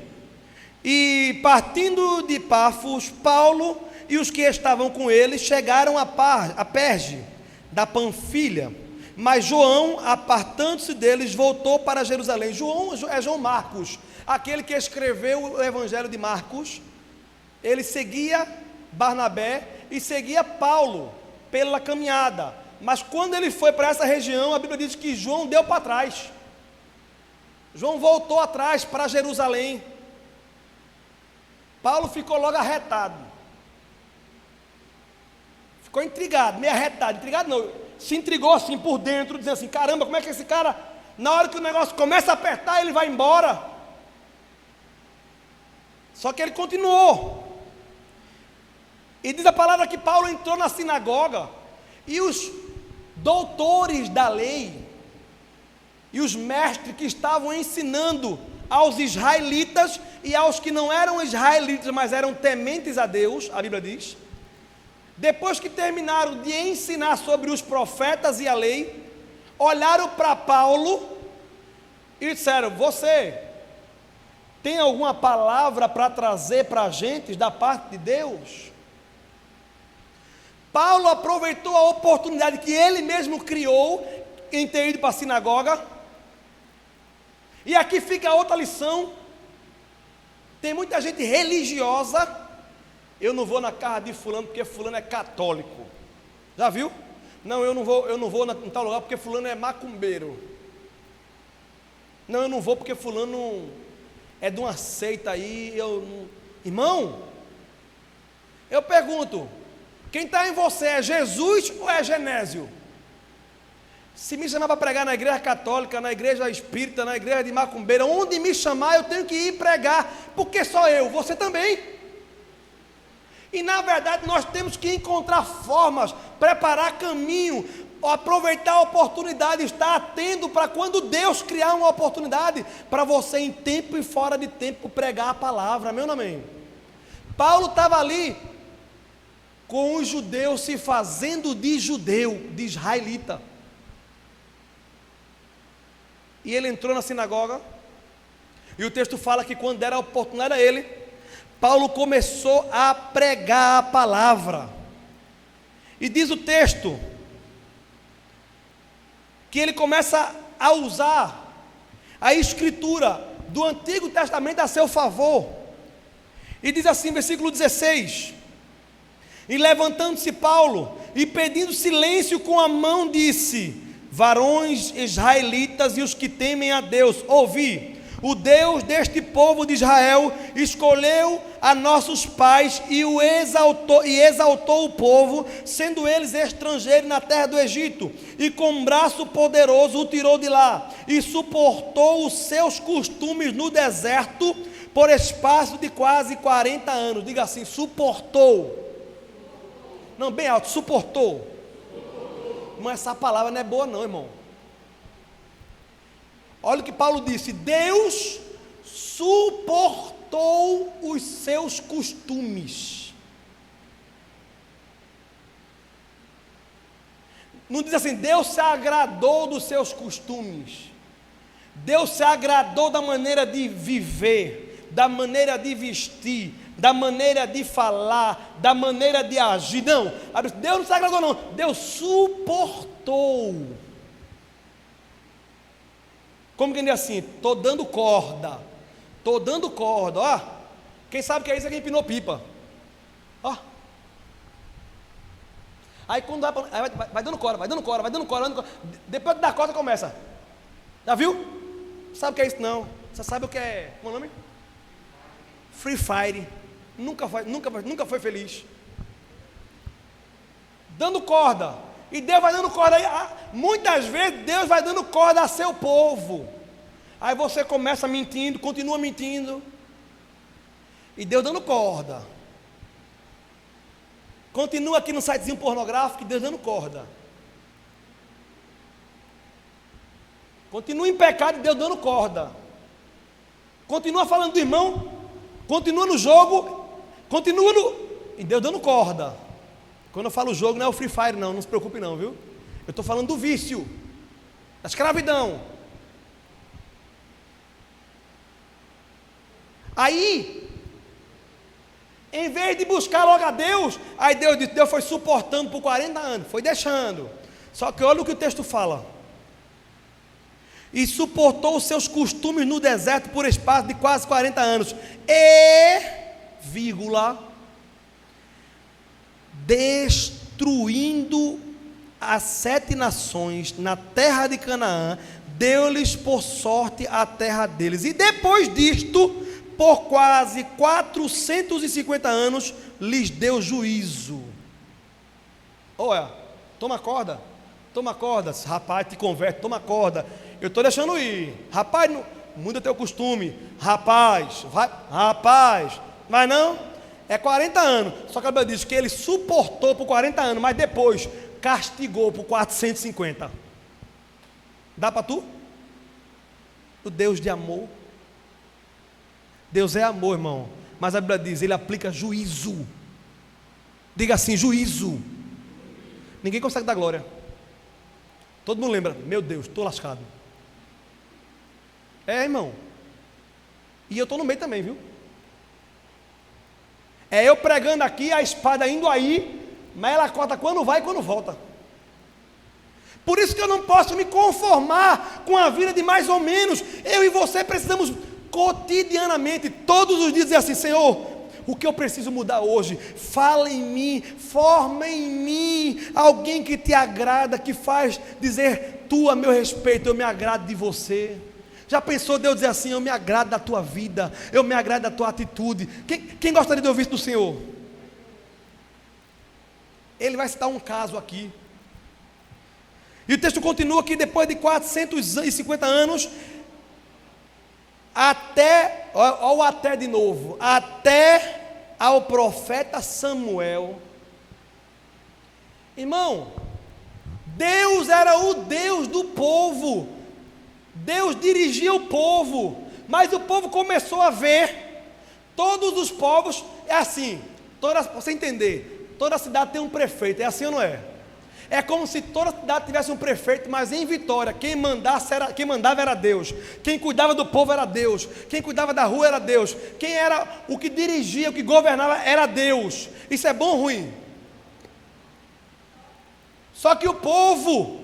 e partindo de Pafos, Paulo e os que estavam com ele chegaram a Perge da Panfilha, mas João, apartando-se deles, voltou para Jerusalém. João é João Marcos, aquele que escreveu o Evangelho de Marcos. Ele seguia Barnabé e seguia Paulo pela caminhada, mas quando ele foi para essa região, a Bíblia diz que João deu para trás. João voltou atrás para Jerusalém. Paulo ficou logo arretado, ficou intrigado, meio arretado. Intrigado não, se intrigou assim por dentro, dizendo assim: caramba, como é que esse cara, na hora que o negócio começa a apertar, ele vai embora? Só que ele continuou. E diz a palavra que Paulo entrou na sinagoga, e os doutores da lei, e os mestres que estavam ensinando aos israelitas, e aos que não eram israelitas, mas eram tementes a Deus, a Bíblia diz, depois que terminaram de ensinar sobre os profetas e a lei, olharam para Paulo e disseram: você tem alguma palavra para trazer para a gente da parte de Deus? Paulo aproveitou a oportunidade que ele mesmo criou em ter ido para a sinagoga. E aqui fica outra lição. Tem muita gente religiosa: eu não vou na casa de fulano porque fulano é católico. Já viu? Não, eu não vou em tal lugar porque fulano é macumbeiro. Não, eu não vou porque fulano é de uma seita aí. Irmão, eu pergunto: quem está em você é Jesus ou é Genésio? Se me chamar para pregar na igreja católica, na igreja espírita, na igreja de macumbeira, onde me chamar eu tenho que ir pregar, porque só eu, você também. E na verdade nós temos que encontrar formas, preparar caminho, aproveitar a oportunidade, estar atento para quando Deus criar uma oportunidade, para você em tempo e fora de tempo pregar a palavra, amém ou não amém? Paulo estava ali com os judeus se fazendo de judeu, de israelita. E ele entrou na sinagoga, e o texto fala que quando era a oportunidade a ele, Paulo começou a pregar a palavra. E diz o texto que ele começa a usar a escritura do Antigo Testamento a seu favor. E diz assim, versículo 16: e levantando-se Paulo e pedindo silêncio com a mão, disse: varões israelitas e os que temem a Deus, ouvi. O Deus deste povo de Israel escolheu a nossos pais e exaltou o povo, sendo eles estrangeiros na terra do Egito, e com um braço poderoso o tirou de lá, e suportou os seus costumes no deserto por espaço de quase 40 anos. Diga assim: suportou. Não, bem alto: suportou. Mas essa palavra não é boa não, irmão. Olha o que Paulo disse: Deus suportou os seus costumes. Não diz assim, Deus se agradou dos seus costumes. Deus se agradou da maneira de viver, da maneira de vestir, da maneira de falar, da maneira de agir. Não, Deus não se agradou não, Deus suportou. Como quem diz assim, estou dando corda, ó. Quem sabe que é isso é quem empinou pipa, ó. Aí quando vai dando corda, depois que dá corda começa. Já viu? Sabe o que é isso não? Você sabe o que é, como é o nome? Free Fire. Nunca foi feliz. Dando corda. E Deus vai dando corda aí. Muitas vezes Deus vai dando corda a seu povo. Aí você começa mentindo, continua mentindo. E Deus dando corda. Continua aqui no sitezinho pornográfico e Deus dando corda. Continua em pecado e Deus dando corda. Continua falando do irmão. Continua no jogo. E Deus dando corda. Quando eu falo jogo não é o Free Fire não se preocupe não, viu? Eu estou falando do vício, da escravidão. Aí, em vez de buscar logo a Deus, aí Deus foi suportando por 40 anos, foi deixando. Só que olha o que o texto fala. E suportou os seus costumes no deserto por espaço de quase 40 anos. Destruindo as 7 nações na terra de Canaã, deu-lhes por sorte a terra deles. E depois disto, por quase 450 anos, lhes deu juízo. Olha, toma corda, rapaz, te converte, toma corda. Eu estou deixando ir, rapaz, muda teu costume, rapaz, mas não, é 40 anos. Só que a Bíblia diz que ele suportou por 40 anos, mas depois castigou por 450. Dá para tu? O Deus de amor. Deus é amor, irmão, mas a Bíblia diz, ele aplica juízo. Diga assim, juízo. Ninguém consegue dar glória. Todo mundo lembra, meu Deus, estou lascado. Irmão. E eu estou no meio também, viu? É eu pregando aqui, a espada indo aí, mas ela corta quando vai e quando volta. Por isso que eu não posso me conformar com a vida de mais ou menos. Eu e você precisamos cotidianamente, todos os dias dizer assim, Senhor, o que eu preciso mudar hoje? Fala em mim, forma em mim alguém que te agrada, que faz dizer, tu a meu respeito, eu me agrado de você. Já pensou Deus dizer assim, eu me agrado da tua vida, eu me agrado da tua atitude? Quem gostaria de ouvir isso do Senhor? Ele vai citar um caso aqui. E o texto continua que depois de 450 anos, até de novo, até ao profeta Samuel. Irmão, Deus era o Deus do povo, Deus dirigia o povo, mas o povo começou a ver, todos os povos, é assim, você entender, toda cidade tem um prefeito, é assim ou não é? É como se toda cidade tivesse um prefeito, mas em Vitória, quem mandava era Deus, quem cuidava do povo era Deus, quem cuidava da rua era Deus, quem era o que dirigia, o que governava era Deus. Isso é bom ou ruim? Só que o povo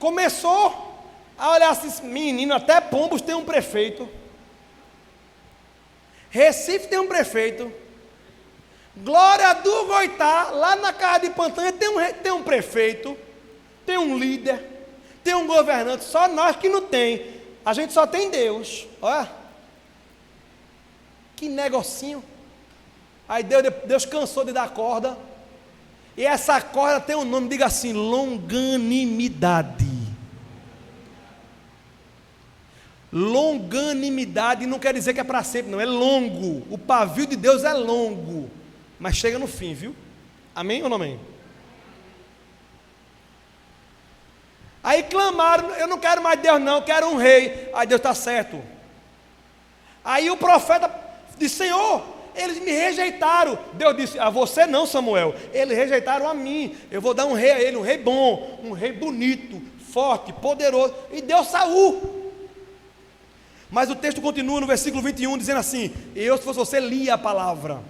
começou a olhar assim, menino, até Pombos tem um prefeito, Recife tem um prefeito, Glória do Goitá, lá na casa de Pantanha tem um prefeito, tem um líder, tem um governante, só nós que não tem, a gente só tem Deus. Olha, que negocinho. Aí Deus cansou de dar corda, e essa corda tem um nome, diga assim, longanimidade. Longanimidade não quer dizer que é para sempre, não, é longo, o pavio de Deus é longo, mas chega no fim, viu? Amém ou não amém? Aí clamaram, eu não quero mais Deus não, eu quero um rei. Aí Deus está certo. Aí o profeta disse, Senhor, Eles me rejeitaram. Deus disse: a você não, Samuel. Eles rejeitaram a mim. Eu vou dar um rei a ele, um rei bom, um rei bonito, forte, poderoso. E deu Saul. Mas o texto continua no versículo 21, dizendo assim: eu, se fosse você, lia a palavra.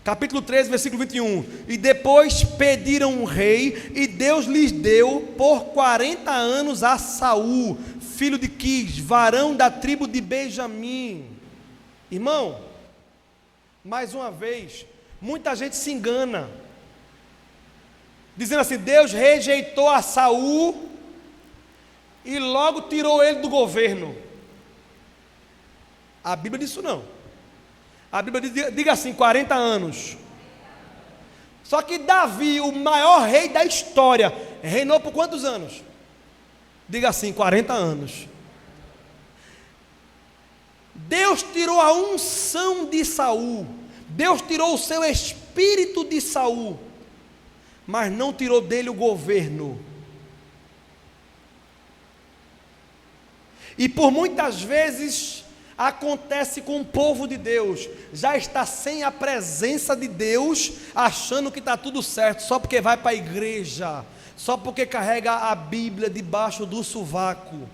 Capítulo 13, versículo 21. E depois pediram um rei, e Deus lhes deu por 40 anos a Saul, filho de Quis, varão da tribo de Benjamim. Irmão, mais uma vez, muita gente se engana, dizendo assim: Deus rejeitou a Saul e logo tirou ele do governo. A Bíblia diz isso não. A Bíblia diz, diga assim, 40 anos. Só que Davi, o maior rei da história, reinou por quantos anos? Diga assim, 40 anos. Deus tirou a unção de Saul, Deus tirou o seu espírito de Saul, mas não tirou dele o governo. E por muitas vezes acontece com o povo de Deus, já está sem a presença de Deus, achando que está tudo certo, só porque vai para a igreja, só porque carrega a Bíblia debaixo do sovaco,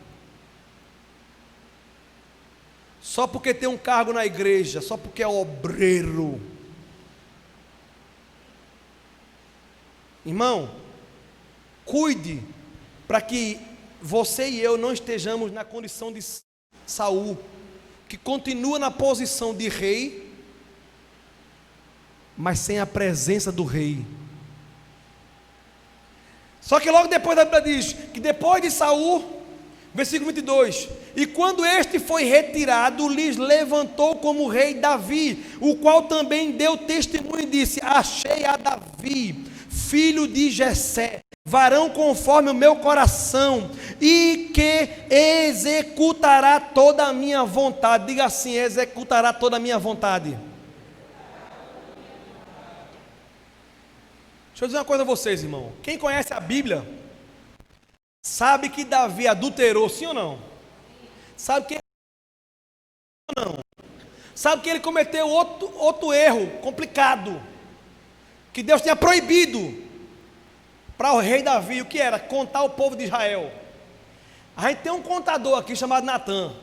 só porque tem um cargo na igreja, só porque é obreiro. Irmão, cuide para que você e eu não estejamos na condição de Saul, que continua na posição de rei, mas sem a presença do rei. Só que logo depois a Bíblia diz que depois de Saul, versículo 22, e quando este foi retirado, lhes levantou como rei Davi, o qual também deu testemunho e disse: achei a Davi, filho de Jessé, varão conforme o meu coração, e que executará toda a minha vontade. Diga assim: executará toda a minha vontade. Deixa eu dizer uma coisa a vocês, irmão. Quem conhece a Bíblia sabe que Davi adulterou, sim ou não? Sabe que não? Sabe que ele cometeu outro erro complicado, que Deus tinha proibido para o rei Davi. O que era? Contar o povo de Israel. A gente tem um contador aqui chamado Natan.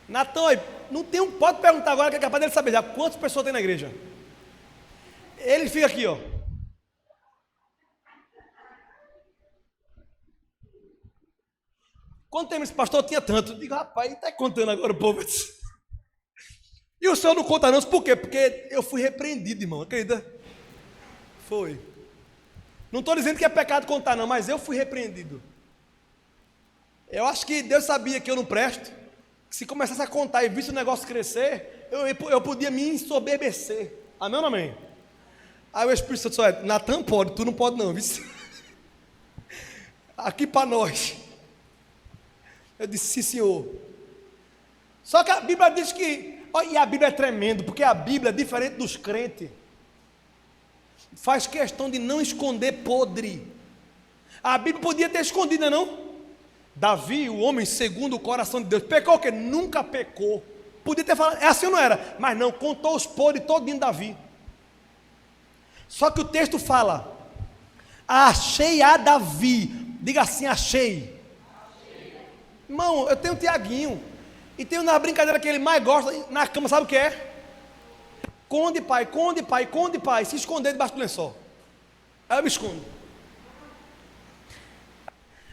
Natan, não tem pode perguntar agora, que é capaz dele saber já quantas pessoas tem na igreja. Ele fica aqui, ó. Quanto tempo esse pastor tinha tanto? Eu digo: rapaz, ele está contando agora o povo. E o senhor não conta não? Por quê? Porque eu fui repreendido, irmão, acredita? Foi. Não estou dizendo que é pecado contar não, mas eu fui repreendido. Eu acho que Deus sabia que eu não presto, que se começasse a contar e visse o negócio crescer, eu podia me ensoberbecer. Amém ou não amém? Aí o Espírito Santo disse: Natan pode, tu não pode não, viu? Aqui para nós. Eu disse: sim, senhor. Só que a Bíblia diz que, e a Bíblia é tremendo, porque a Bíblia, diferente dos crentes, faz questão de não esconder podre. A Bíblia podia ter escondido, não? Davi, o homem segundo o coração de Deus, pecou o quê? Nunca pecou. Podia ter falado, é assim ou não era? Mas não, contou os podres todinho Davi. Só que o texto fala: achei a Davi. Diga assim: achei. Irmão, eu tenho o Tiaguinho, e tenho na brincadeira que ele mais gosta na cama, sabe o que é? Conde pai, conde pai, conde pai, se esconder debaixo do lençol. Aí eu me escondo.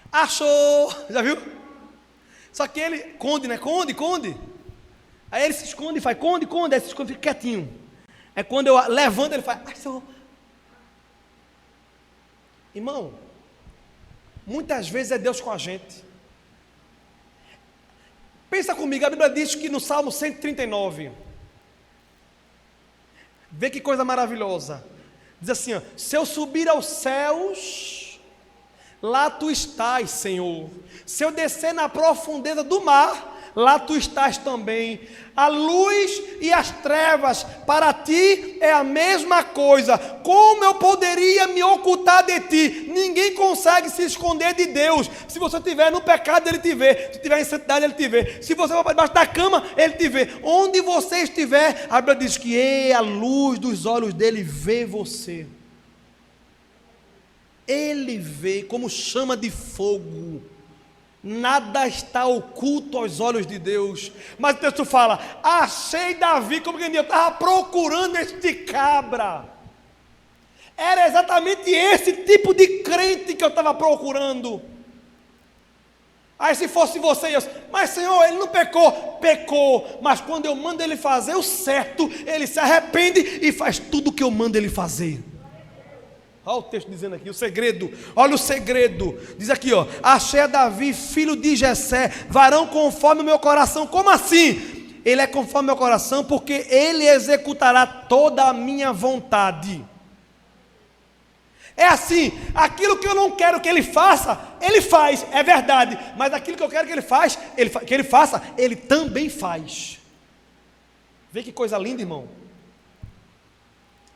Achou, já viu? Só que ele, conde, né? Conde, conde. Aí ele se esconde e faz conde, conde, aí se esconde, fica quietinho. Aí quando eu levanto, ele faz, achou. Irmão, muitas vezes é Deus com a gente. Pensa comigo, a Bíblia diz que no Salmo 139, vê que coisa maravilhosa, diz assim, ó: se eu subir aos céus, lá tu estás, Senhor. Se eu descer na profundeza do mar, lá tu estás também. A luz e as trevas para ti é a mesma coisa. Como eu poderia me ocultar de ti? Ninguém consegue se esconder de Deus. Se você estiver no pecado, Ele te vê. Se estiver em santidade, Ele te vê. Se você for para debaixo da cama, Ele te vê. Onde você estiver, a Bíblia diz que a luz dos olhos dele vê você. Ele vê como chama de fogo. Nada está oculto aos olhos de Deus. Mas o texto fala: achei Davi, como quem diz, eu estava procurando este cabra. Era exatamente esse tipo de crente que eu estava procurando. Aí se fosse você, mas Senhor, ele não pecou. Pecou, mas quando eu mando ele fazer o certo, ele se arrepende e faz tudo o que eu mando ele fazer. Olha o texto dizendo aqui, o segredo, olha o segredo, diz aqui, achei a Davi, filho de Jessé, varão conforme o meu coração. Como assim? Ele é conforme o meu coração, porque ele executará toda a minha vontade. É assim, aquilo que eu não quero que ele faça, ele faz, é verdade, mas aquilo que eu quero que ele faça, ele também faz. Vê que coisa linda, irmão.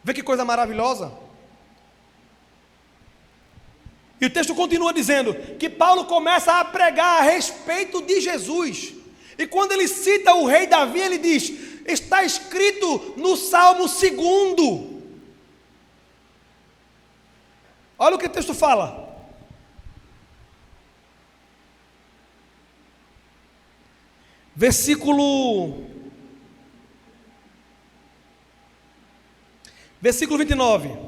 Vê que coisa maravilhosa. E o texto continua dizendo que Paulo começa a pregar a respeito de Jesus. E quando ele cita o rei Davi, ele diz: está escrito no Salmo 2. Olha o que o texto fala. Versículo 29.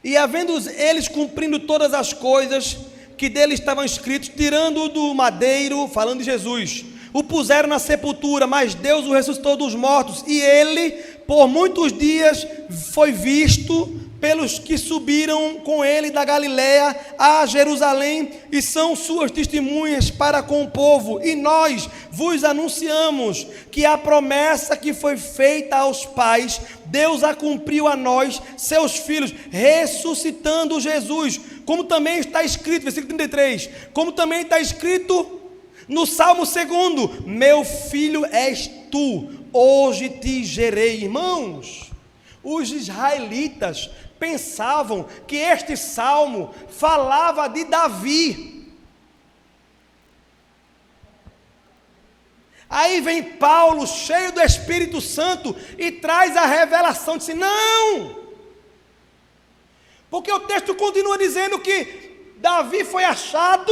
E havendo eles cumprindo todas as coisas que dele estavam escritas, tirando-o do madeiro, falando de Jesus, o puseram na sepultura, mas Deus o ressuscitou dos mortos, e ele, por muitos dias, foi visto pelos que subiram com ele da Galiléia a Jerusalém, e são suas testemunhas para com o povo. E nós vos anunciamos que a promessa que foi feita aos pais, Deus a cumpriu a nós, seus filhos, ressuscitando Jesus, como também está escrito, versículo 33, como também está escrito no Salmo 2, meu filho és tu, hoje te gerei. Irmãos, os israelitas pensavam que este salmo falava de Davi. Aí vem Paulo, cheio do Espírito Santo, e traz a revelação, disse: não, porque o texto continua dizendo que Davi foi achado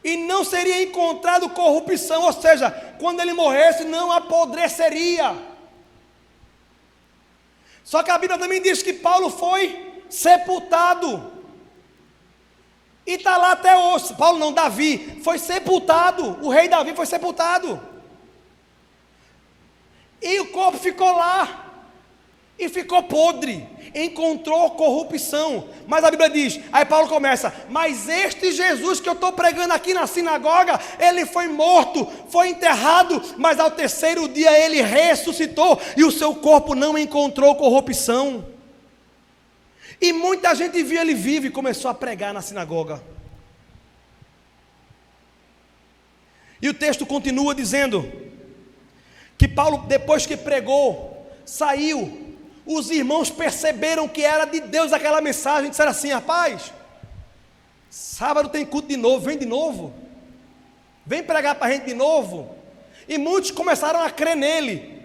e não seria encontrado corrupção, ou seja, quando ele morresse não apodreceria. Só que a Bíblia também diz que Paulo foi sepultado, e está lá até hoje. Paulo não, Davi foi sepultado, o rei Davi foi sepultado, e o corpo ficou lá, e ficou podre, encontrou corrupção. Mas a Bíblia diz, aí Paulo começa: mas este Jesus que eu estou pregando aqui na sinagoga, ele foi morto, foi enterrado, mas ao terceiro dia ele ressuscitou, e o seu corpo não encontrou corrupção. E muita gente viu ele vivo e começou a pregar na sinagoga. E o texto continua dizendo que Paulo, depois que pregou, saiu. Os irmãos perceberam que era de Deus aquela mensagem, disseram assim: rapaz, sábado tem culto de novo, vem de novo, vem pregar para a gente de novo. E muitos começaram a crer nele.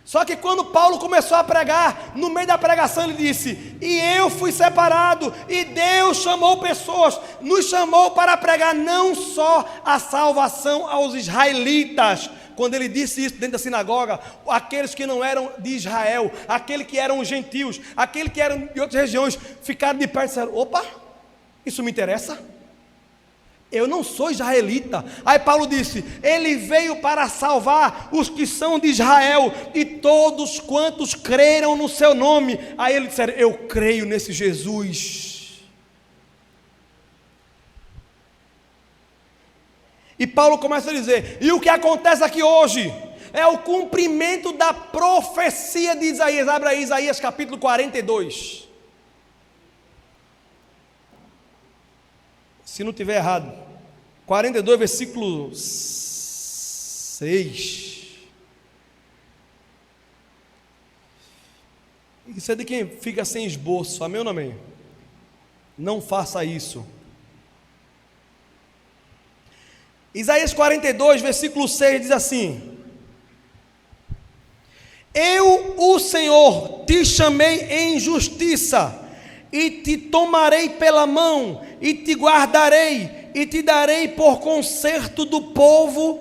Só que quando Paulo começou a pregar, no meio da pregação ele disse: e eu fui separado, e Deus chamou pessoas, nos chamou para pregar não só a salvação aos israelitas. Quando ele disse isso dentro da sinagoga, aqueles que não eram de Israel, aqueles que eram gentios, aqueles que eram de outras regiões, ficaram de pé e disseram: opa, isso me interessa, eu não sou israelita. Aí Paulo disse: ele veio para salvar os que são de Israel, e todos quantos creram no seu nome. Aí eles disseram: eu creio nesse Jesus. E Paulo começa a dizer: e o que acontece aqui hoje é o cumprimento da profecia de Isaías. Abra aí Isaías capítulo 42. Se não tiver errado, 42, versículo 6. Isso é de quem fica sem esboço, amém ou não amém? Não faça isso. Isaías 42, versículo 6 diz assim: Eu, o Senhor, te chamei em justiça, e te tomarei pela mão, e te guardarei, e te darei por conserto do povo,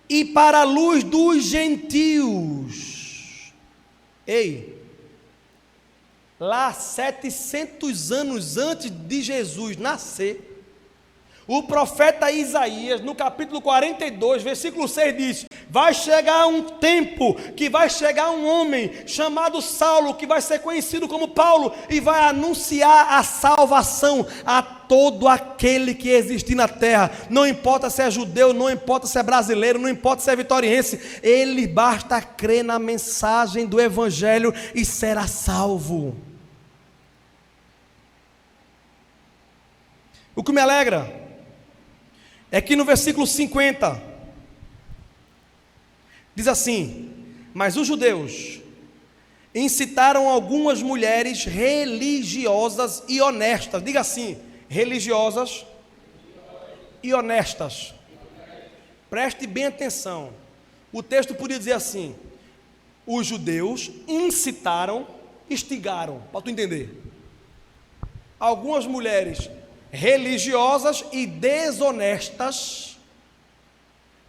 e para a luz dos gentios. Ei, lá 700 anos antes de Jesus nascer, o profeta Isaías, no capítulo 42, versículo 6 diz: vai chegar um tempo que vai chegar um homem chamado Saulo, que vai ser conhecido como Paulo, e vai anunciar a salvação a todo aquele que existir na terra. Não importa se é judeu, não importa se é brasileiro, não importa se é vitoriense, ele basta crer na mensagem do evangelho e será salvo. O que me alegra é que no versículo 50 diz assim: mas os judeus incitaram algumas mulheres religiosas e honestas. Diga assim: religiosas e honestas. Preste bem atenção. O texto podia dizer assim: os judeus incitaram, instigaram, para tu entender, algumas mulheres religiosas e desonestas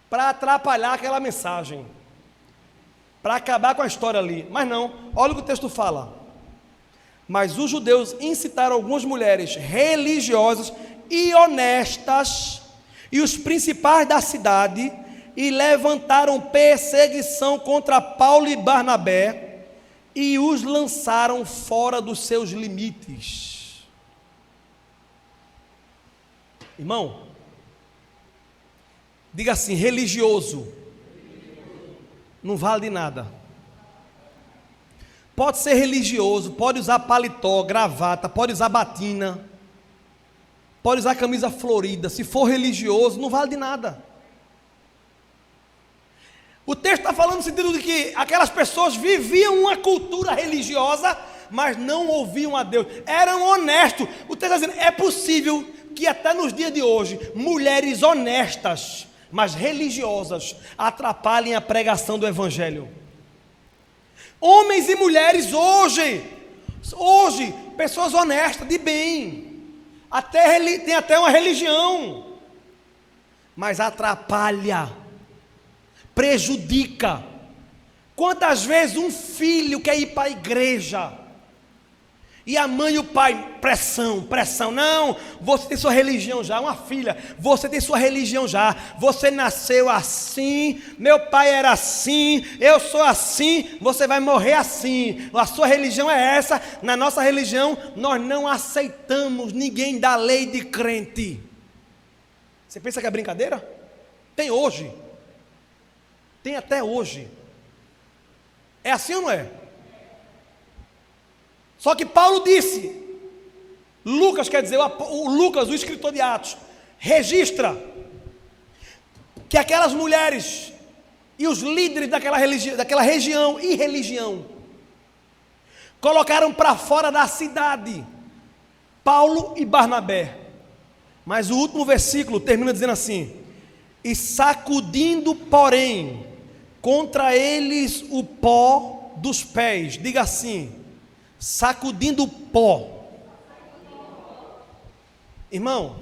para atrapalhar aquela mensagem, para acabar com a história ali. Mas não, olha o que o texto fala: mas os judeus incitaram algumas mulheres religiosas e honestas e os principais da cidade, e levantaram perseguição contra Paulo e Barnabé, e os lançaram fora dos seus limites. Irmão, diga assim: religioso não vale de nada. Pode ser religioso, pode usar paletó, gravata, pode usar batina, pode usar camisa florida. Se for religioso, não vale de nada. O texto está falando no sentido de que aquelas pessoas viviam uma cultura religiosa, mas não ouviam a Deus, eram honestos. O texto está dizendo: é possível que até nos dias de hoje, mulheres honestas, mas religiosas, atrapalhem a pregação do evangelho. Homens e mulheres hoje, pessoas honestas, de bem, tem até uma religião, mas atrapalha, prejudica. Quantas vezes um filho quer ir para a igreja, e a mãe e o pai, pressão, não, você tem sua religião já. Uma filha, você tem sua religião já, você nasceu assim, meu pai era assim, eu sou assim, você vai morrer assim, a sua religião é essa. Na nossa religião, nós não aceitamos ninguém da lei de crente. Você pensa que é brincadeira? Tem hoje, tem até hoje. É assim ou não é? Só que Paulo disse, Lucas, quer dizer, o Lucas, o escritor de Atos, registra que aquelas mulheres e os líderes daquela região e religião colocaram para fora da cidade Paulo e Barnabé. Mas o último versículo termina dizendo assim: e sacudindo, porém, contra eles o pó dos pés. Diga assim: sacudindo o pó. Irmão,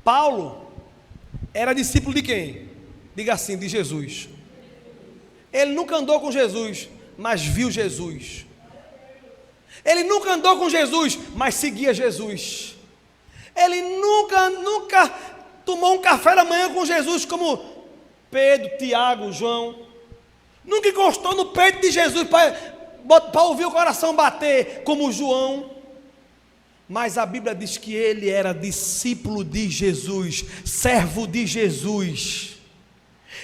Paulo era discípulo de quem? Diga assim: de Jesus. Ele nunca andou com Jesus, mas viu Jesus. Ele nunca andou com Jesus, mas seguia Jesus. Ele nunca tomou um café da manhã com Jesus como Pedro, Tiago, João. Nunca encostou no peito de Jesus para ouvir o coração bater como João. Mas a Bíblia diz que ele era discípulo de Jesus, servo de Jesus.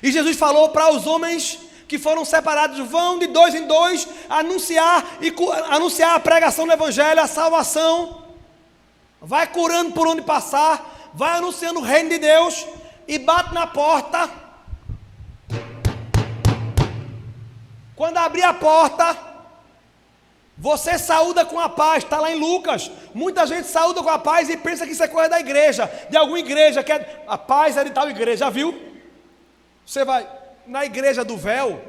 E Jesus falou para os homens que foram separados: vão de dois em dois anunciar a pregação do evangelho, a salvação. vai curando por onde passar, vai anunciando o reino de Deus e bate na porta. Quando abrir a porta, você saúda com a paz. Está lá em Lucas. Muita gente saúda com a paz e pensa que isso é coisa da igreja, de alguma igreja, que a paz é de tal igreja. Já viu? Você vai na igreja do véu,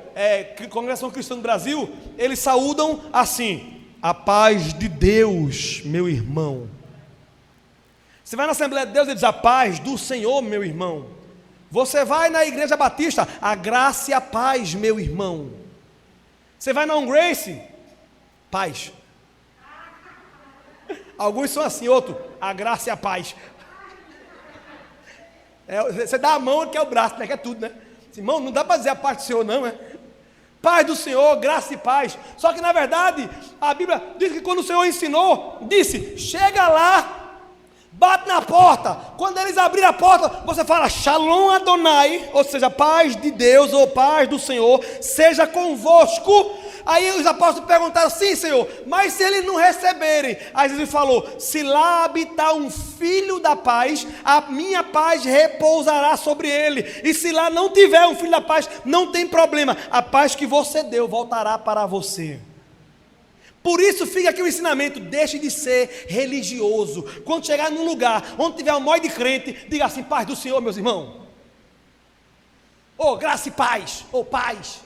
Congregação Cristã do Brasil, eles saúdam assim: a paz de Deus, meu irmão. Você vai na Assembleia de Deus e diz: a paz do Senhor, meu irmão. Você vai na Igreja Batista: a graça e a paz, meu irmão. Você vai na Grace, paz. Alguns são assim, outro, a graça e a paz. Você dá a mão que é o braço, né? Que é tudo, né? Irmão, não dá para dizer a paz do Senhor, não, é? Paz do Senhor, graça e paz. Só que na verdade, a Bíblia diz que quando o Senhor ensinou, disse: chega lá, bate na porta. Quando eles abrirem a porta, você fala: Shalom Adonai, ou seja, paz de Deus ou paz do Senhor, seja convosco. Aí os apóstolos perguntaram: sim, Senhor, mas se eles não receberem? Aí Jesus falou: se lá habitar um filho da paz, a minha paz repousará sobre ele. E se lá não tiver um filho da paz, não tem problema, a paz que você deu voltará para você. Por isso fica aqui o ensinamento: deixe de ser religioso. Quando chegar num lugar onde tiver um monte de crente, diga assim: paz do Senhor, meus irmãos. Graça e paz, paz.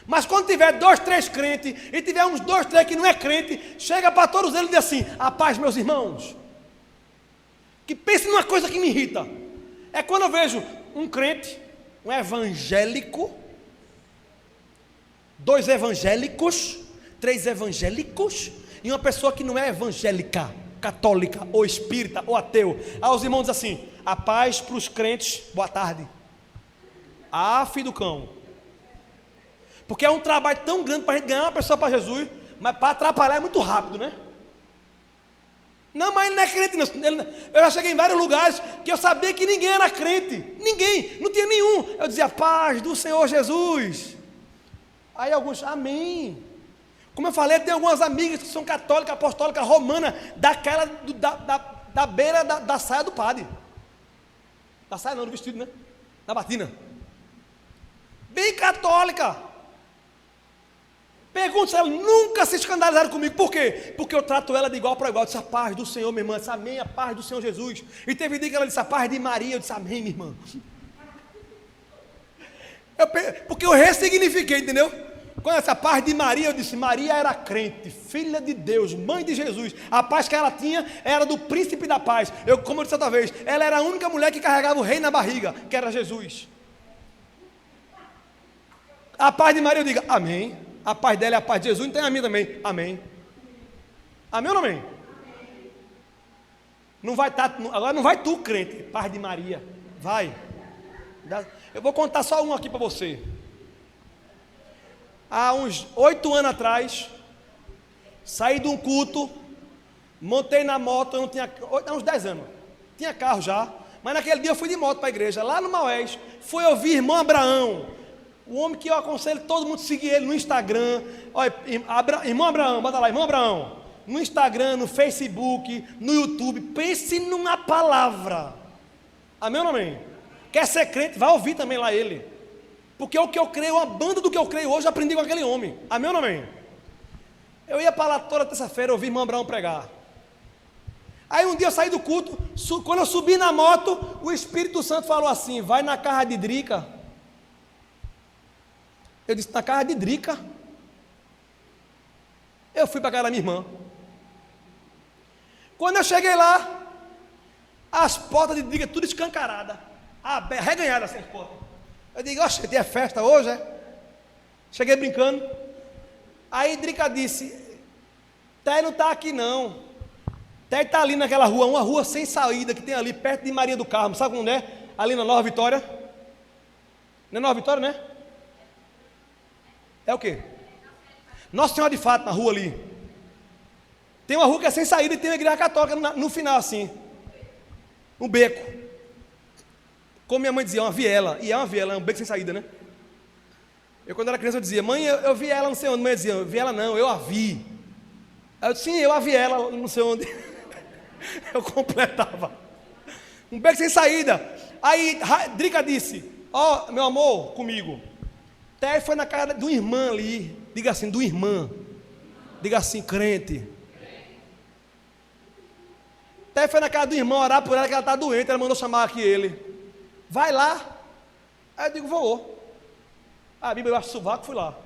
Mas quando tiver 2, 3 crentes, e tiver uns 2, 3 que não é crente, chega para todos eles e diz assim: a paz, meus irmãos. Que pense numa coisa que me irrita, é quando eu vejo um crente, um evangélico, 2 evangélicos, 3 evangélicos, e uma pessoa que não é evangélica, católica, ou espírita, ou ateu. Aí os irmãos dizem assim: a paz para os crentes, boa tarde. Filho do cão. Porque é um trabalho tão grande para a gente ganhar uma pessoa para Jesus, mas para atrapalhar é muito rápido, né? Não, mas ele não é crente, não. Eu já cheguei em vários lugares que eu sabia que ninguém era crente. Ninguém, não tinha nenhum. Eu dizia: paz do Senhor Jesus. Aí alguns: amém. Como eu falei, tem algumas amigas que são católicas, apostólicas, romanas, daquela da beira da saia do padre. Da saia não, do vestido, né? Da batina. Bem católica. Pergunta se ela nunca se escandalizaram comigo. Por quê? Porque eu trato ela de igual para igual. Eu disse: a paz do Senhor, minha irmã. Eu disse: amém, a paz do Senhor Jesus. E teve dia que ela disse: a paz de Maria. Eu disse: amém, minha irmã. Porque eu ressignifiquei, entendeu? Quando essa paz de Maria, eu disse: Maria era crente, filha de Deus, mãe de Jesus. A paz que ela tinha era do príncipe da paz. Como eu disse outra vez, ela era a única mulher que carregava o rei na barriga, que era Jesus. A paz de Maria, eu digo: amém. A paz dela é a paz de Jesus, então é a minha também. Amém. Amém ou não amém? Não vai estar, agora não vai tu, crente, paz de Maria. Vai. Eu vou contar só um aqui para você. Há uns 8 anos atrás, saí de um culto, montei na moto, eu não tinha, há uns 10 anos, tinha carro já, mas naquele dia eu fui de moto para a igreja, lá no Maués, fui ouvir irmão Abraão, o homem que eu aconselho todo mundo seguir ele no Instagram. Olha, irmão Abraão, bota lá, irmão Abraão, no Instagram, no Facebook, no YouTube. Pense numa palavra. Amém ou não amém? Quer ser crente, vai ouvir também lá ele. Porque o que eu creio, uma banda do que eu creio hoje, eu aprendi com aquele homem. Amém ou não amém? Eu ia para lá toda terça-feira ouvir irmão Abraão pregar. Aí um dia eu saí do culto, quando eu subi na moto, o Espírito Santo falou assim: vai na casa de Drica. Eu disse: na casa de Drica. Eu fui para a casa da minha irmã. Quando eu cheguei lá, as portas de Drica tudo escancaradas, reganhadas assim as portas. Eu digo: oxe, é festa hoje, é? Cheguei brincando. Aí Drica disse: Té não está aqui não. Té está ali naquela rua, uma rua sem saída que tem ali perto de Maria do Carmo. Sabe onde é? Ali na Nova Vitória. Não é Nova Vitória, né? É o quê? Nossa Senhora de Fátima, na rua ali. Tem uma rua que é sem saída e tem uma igreja católica no final assim. Um beco. Como minha mãe dizia, uma viela. E é uma viela, é um beco sem saída, né? Eu quando era criança eu dizia: mãe, eu vi ela não sei onde. Mãe dizia: viela não, eu a vi. Aí eu disse, sim, eu a Viela, não sei onde. Eu completava. Um beco sem saída. Aí Drica disse, ó, meu amor, comigo. Até foi na casa de uma irmã ali. Diga assim, do irmã. Diga assim, crente. Até foi na casa do irmão orar por ela, que ela está doente. Ela mandou chamar aqui ele. Vai lá. Aí eu digo, vou. A Bíblia eu acho sovaco, fui lá.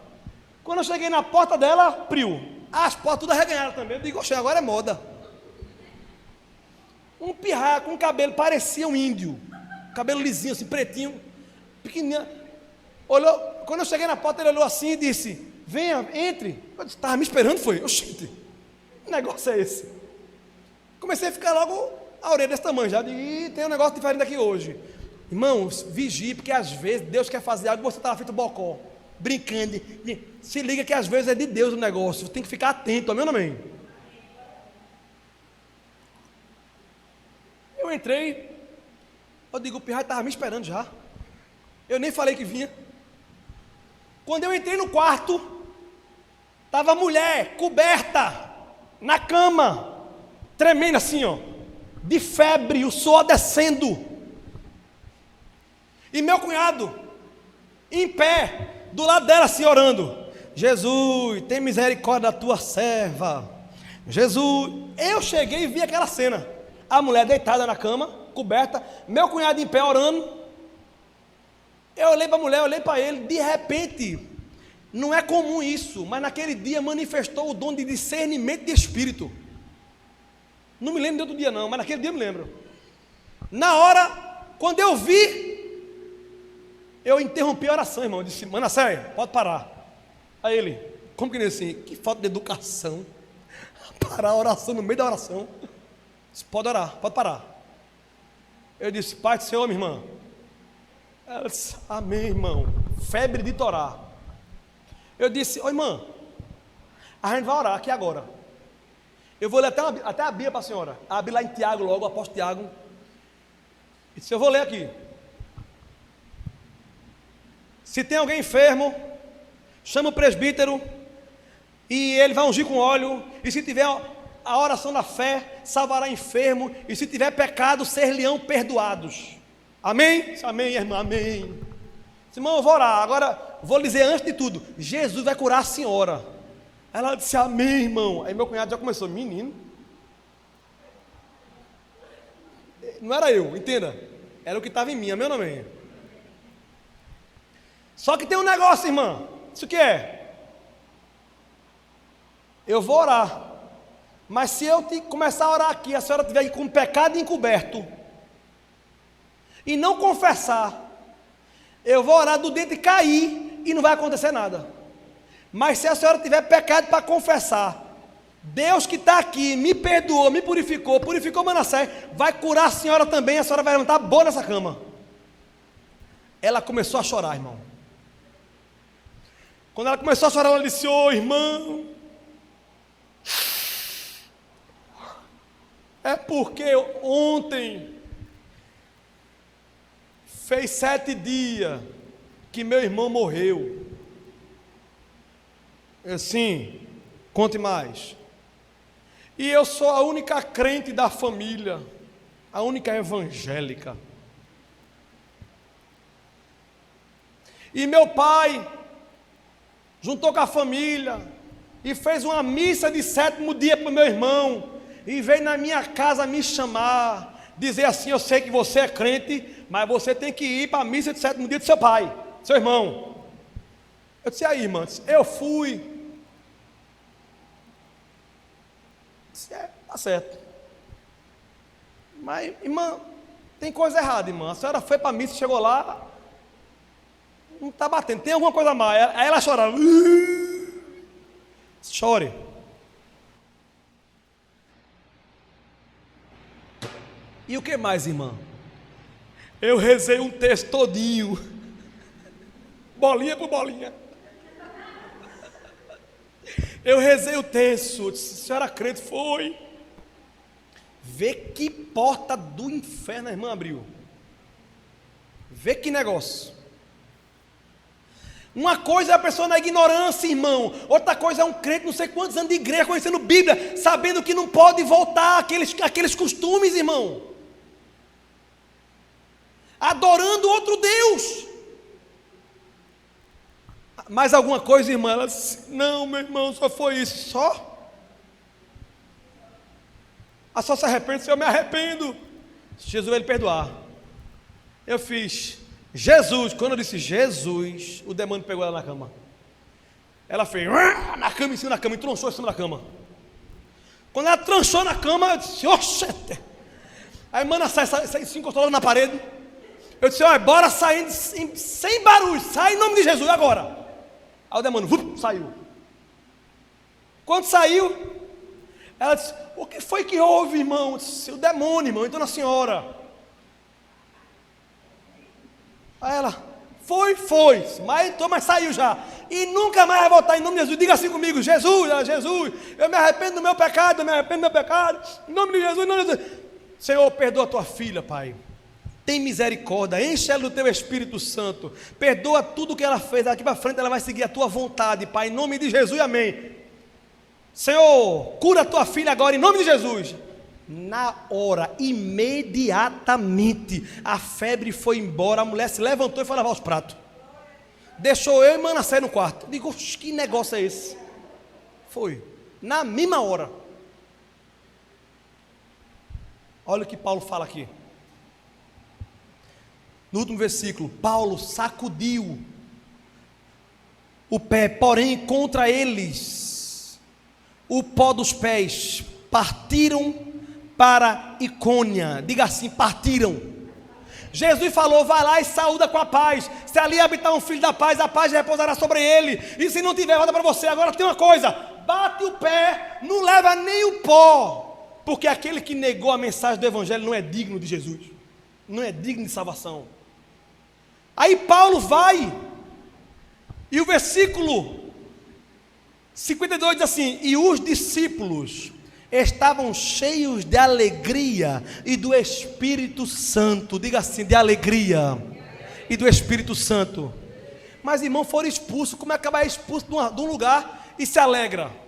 Quando eu cheguei na porta dela, priu. As portas tudo arreganharam também. Eu digo, oxe, agora é moda. Um pirraia com cabelo, parecia um índio. Cabelo lisinho, assim, pretinho, pequenininho. Olhou, quando eu cheguei na porta, ele olhou assim e disse, venha, entre. Eu disse, estava me esperando, foi? Oxente, que negócio é esse? Comecei a ficar logo a orelha desse tamanho já. E tem um negócio diferente aqui hoje. Irmãos, vigie, porque às vezes Deus quer fazer algo e você está lá feito bocó, brincando. Se liga que às vezes é de Deus o negócio. Tem que ficar atento, amém ou não amém? Eu entrei, eu digo, o pirraia estava me esperando já. Eu nem falei que vinha. Quando eu entrei no quarto, estava a mulher coberta na cama, tremendo assim, ó, de febre, o suor descendo. E meu cunhado, em pé, do lado dela assim, orando. Jesus, tem misericórdia da tua serva. Jesus, eu cheguei e vi aquela cena. A mulher deitada na cama, coberta, meu cunhado em pé orando. Eu olhei para a mulher, olhei para ele, de repente, não é comum isso, mas naquele dia manifestou o dom de discernimento de espírito. Não me lembro de outro dia não, mas naquele dia eu me lembro. Na hora, quando eu vi, eu interrompi a oração, irmão. Eu disse, Manassés, pode parar. Aí ele, como que nem assim? Que falta de educação. Parar a oração no meio da oração. Disse, pode orar, pode parar. Eu disse, Pai do Senhor, minha irmã. Ela disse, amém, irmão. Febre de Torá. Eu disse, ô irmã, a gente vai orar aqui agora. Eu vou ler até a Bíblia para a senhora. Abre lá em Tiago logo, o apóstolo Tiago. Eu disse, eu vou ler aqui. Se tem alguém enfermo, chama o presbítero e ele vai ungir com óleo. E se tiver a oração da fé, salvará enfermo. E se tiver pecado, ser-lhe-ão perdoados. Amém? Amém, irmã, amém. Irmão, eu vou orar. Agora, vou lhe dizer antes de tudo: Jesus vai curar a senhora. Ela disse, amém, irmão. Aí meu cunhado já começou, menino. Não era eu, entenda. Era o que estava em mim, amém ou não amém? Só que tem um negócio, irmã. Isso que é? Eu vou orar. Mas se eu começar a orar aqui, a senhora estiver com pecado encoberto e não confessar, eu vou orar do dente cair e não vai acontecer nada. Mas se a senhora tiver pecado para confessar, Deus que está aqui me perdoou, me purificou, purificou Manassés, vai curar a senhora também, a senhora vai levantar boa nessa cama. Ela começou a chorar, irmão. Quando ela começou a chorar, ela disse, ô irmão, é porque ontem fez 7 dias que meu irmão morreu. Assim, conte mais. E eu sou a única crente da família, a única evangélica. E meu pai juntou com a família e fez uma missa de 7º dia para o meu irmão. E veio na minha casa me chamar, dizer assim, eu sei que você é crente, mas você tem que ir para a missa de 7º dia do seu pai, seu irmão. Eu disse, aí irmã, eu fui. Disse, tá certo. Mas, irmã, tem coisa errada, irmã. A senhora foi para a missa, chegou lá, não está batendo, tem alguma coisa a mais. Aí ela chorava. Chore. E o que mais, irmã? Eu rezei um texto todinho, bolinha por bolinha. Eu rezei o texto, disse, senhora crente, foi. Vê que porta do inferno a irmã abriu. Vê que negócio. Uma coisa é a pessoa na ignorância, irmão. Outra coisa é um crente, não sei quantos anos de igreja, conhecendo Bíblia, sabendo que não pode voltar àqueles costumes, irmão. Adorando outro Deus. Mais alguma coisa, irmã? Ela disse, não, meu irmão, só foi isso. Só? Só se arrepende? Se eu me arrependo, Jesus vai lhe perdoar. Eu fiz Jesus. Quando eu disse Jesus, o demônio pegou ela na cama. Ela fez na cama, em cima da cama, e tronchou em cima da cama. Quando ela tranchou na cama, eu disse, oxente. A irmã se encostou logo na parede. Eu disse, olha, bora saindo sem barulho, sai em nome de Jesus agora. Aí o demônio saiu. Quando saiu, ela disse, o que foi que houve, irmão? Eu disse, o demônio, irmão, então na senhora. Aí ela, foi, mas saiu já. E nunca mais vai voltar em nome de Jesus. Diga assim comigo, Jesus, eu me arrependo do meu pecado, em nome de Jesus, em nome de Jesus. Senhor, perdoa a tua filha, Pai. Tem misericórdia, enche ela do teu Espírito Santo. Perdoa tudo que ela fez. Daqui para frente ela vai seguir a tua vontade, Pai, em nome de Jesus, amém. Senhor, cura a tua filha agora, em nome de Jesus. Na hora, imediatamente, a febre foi embora. A mulher se levantou e foi lavar os pratos. Deixou eu e Manassés no quarto. Digo, que negócio é esse? Foi, na mesma hora. Olha o que Paulo fala aqui. No último versículo, Paulo sacudiu o pé, porém contra eles, o pó dos pés, partiram para Icônia. Diga assim, partiram. Jesus falou, vai lá e saúda com a paz. Se ali habitar um filho da paz, a paz repousará sobre ele. E se não tiver, volta para você. Agora tem uma coisa, bate o pé, não leva nem o pó, porque aquele que negou a mensagem do evangelho não é digno de Jesus, não é digno de salvação. Aí Paulo vai, e o versículo 52 diz assim, e os discípulos estavam cheios de alegria e do Espírito Santo. Diga assim, de alegria e do Espírito Santo. Mas irmão, foram expulsos. Como é que vai expulso de um lugar e se alegra?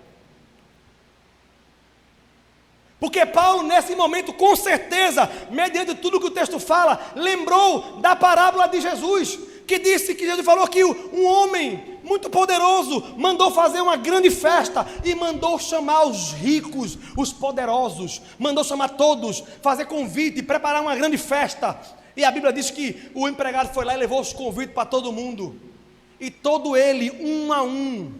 Porque Paulo nesse momento, com certeza, mediante tudo que o texto fala, lembrou da parábola de Jesus, que disse que Jesus falou que um homem muito poderoso mandou fazer uma grande festa e mandou chamar os ricos, os poderosos, mandou chamar todos, fazer convite, preparar uma grande festa. E a Bíblia diz que o empregado foi lá e levou os convites para todo mundo, e todo ele, um a um,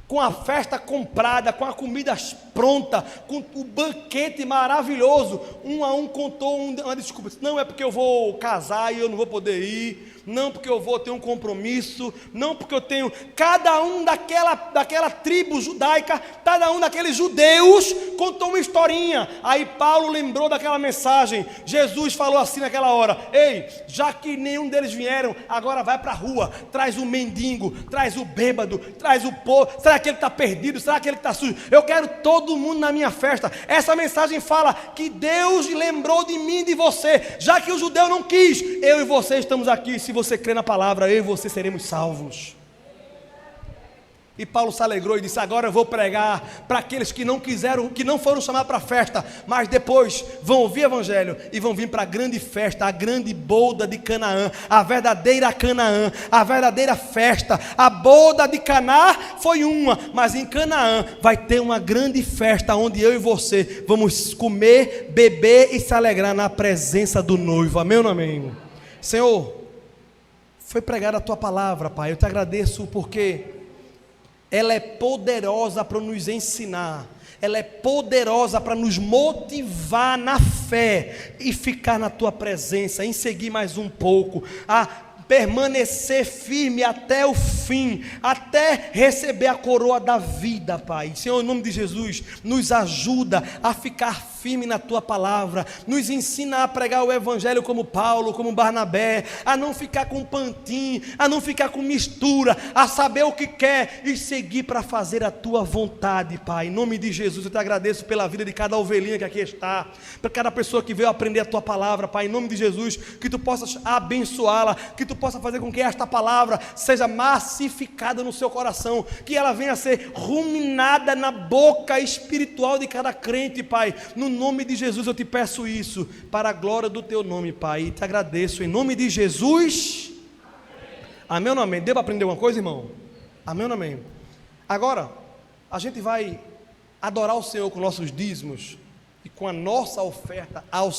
com a festa comprada, com a comida pronta, com o banquete maravilhoso, um a um contou uma desculpa. Não é porque eu vou casar e eu não vou poder ir, não porque eu vou ter um compromisso, não porque eu tenho. Cada um daquela tribo judaica, cada um daqueles judeus contou uma historinha. Aí Paulo lembrou daquela mensagem. Jesus falou assim naquela hora, ei, já que nenhum deles vieram, agora vai para a rua, traz o mendigo, traz o bêbado, traz o povo. Será que ele está perdido? Será que ele está sujo? Eu quero todo mundo na minha festa. Essa mensagem fala que Deus lembrou de mim e de você. Já que o judeu não quis, eu e você estamos aqui. Se você crê na palavra, eu e você seremos salvos. E Paulo se alegrou e disse, agora eu vou pregar para aqueles que não quiseram, que não foram chamados para a festa, mas depois vão ouvir o evangelho e vão vir para a grande festa, a grande boda de Canaã, a verdadeira Canaã, a verdadeira festa. A boda de Caná foi uma, mas em Canaã vai ter uma grande festa, onde eu e você vamos comer, beber e se alegrar na presença do noivo. Amém ou não amém? Senhor, foi pregada a tua palavra, Pai, eu te agradeço porque ela é poderosa para nos ensinar, ela é poderosa para nos motivar na fé e ficar na tua presença, em seguir mais um pouco, a permanecer firme até o fim, até receber a coroa da vida, Pai. Senhor, em nome de Jesus, nos ajuda a ficar firme na tua palavra, nos ensina a pregar o evangelho como Paulo, como Barnabé, a não ficar com pantim, a não ficar com mistura, a saber o que quer e seguir para fazer a tua vontade, Pai. Em nome de Jesus, eu te agradeço pela vida de cada ovelhinha que aqui está, para cada pessoa que veio aprender a tua palavra, Pai. Em nome de Jesus, que tu possas abençoá-la, que tu possa fazer com que esta palavra seja massificada no seu coração, que ela venha a ser ruminada na boca espiritual de cada crente, Pai. No nome de Jesus eu te peço isso, para a glória do teu nome, Pai, e te agradeço em nome de Jesus. Amém ou não amém? Deu para aprender uma coisa, irmão? Amém ou não amém? Agora, a gente vai adorar o Senhor com nossos dízimos e com a nossa oferta ao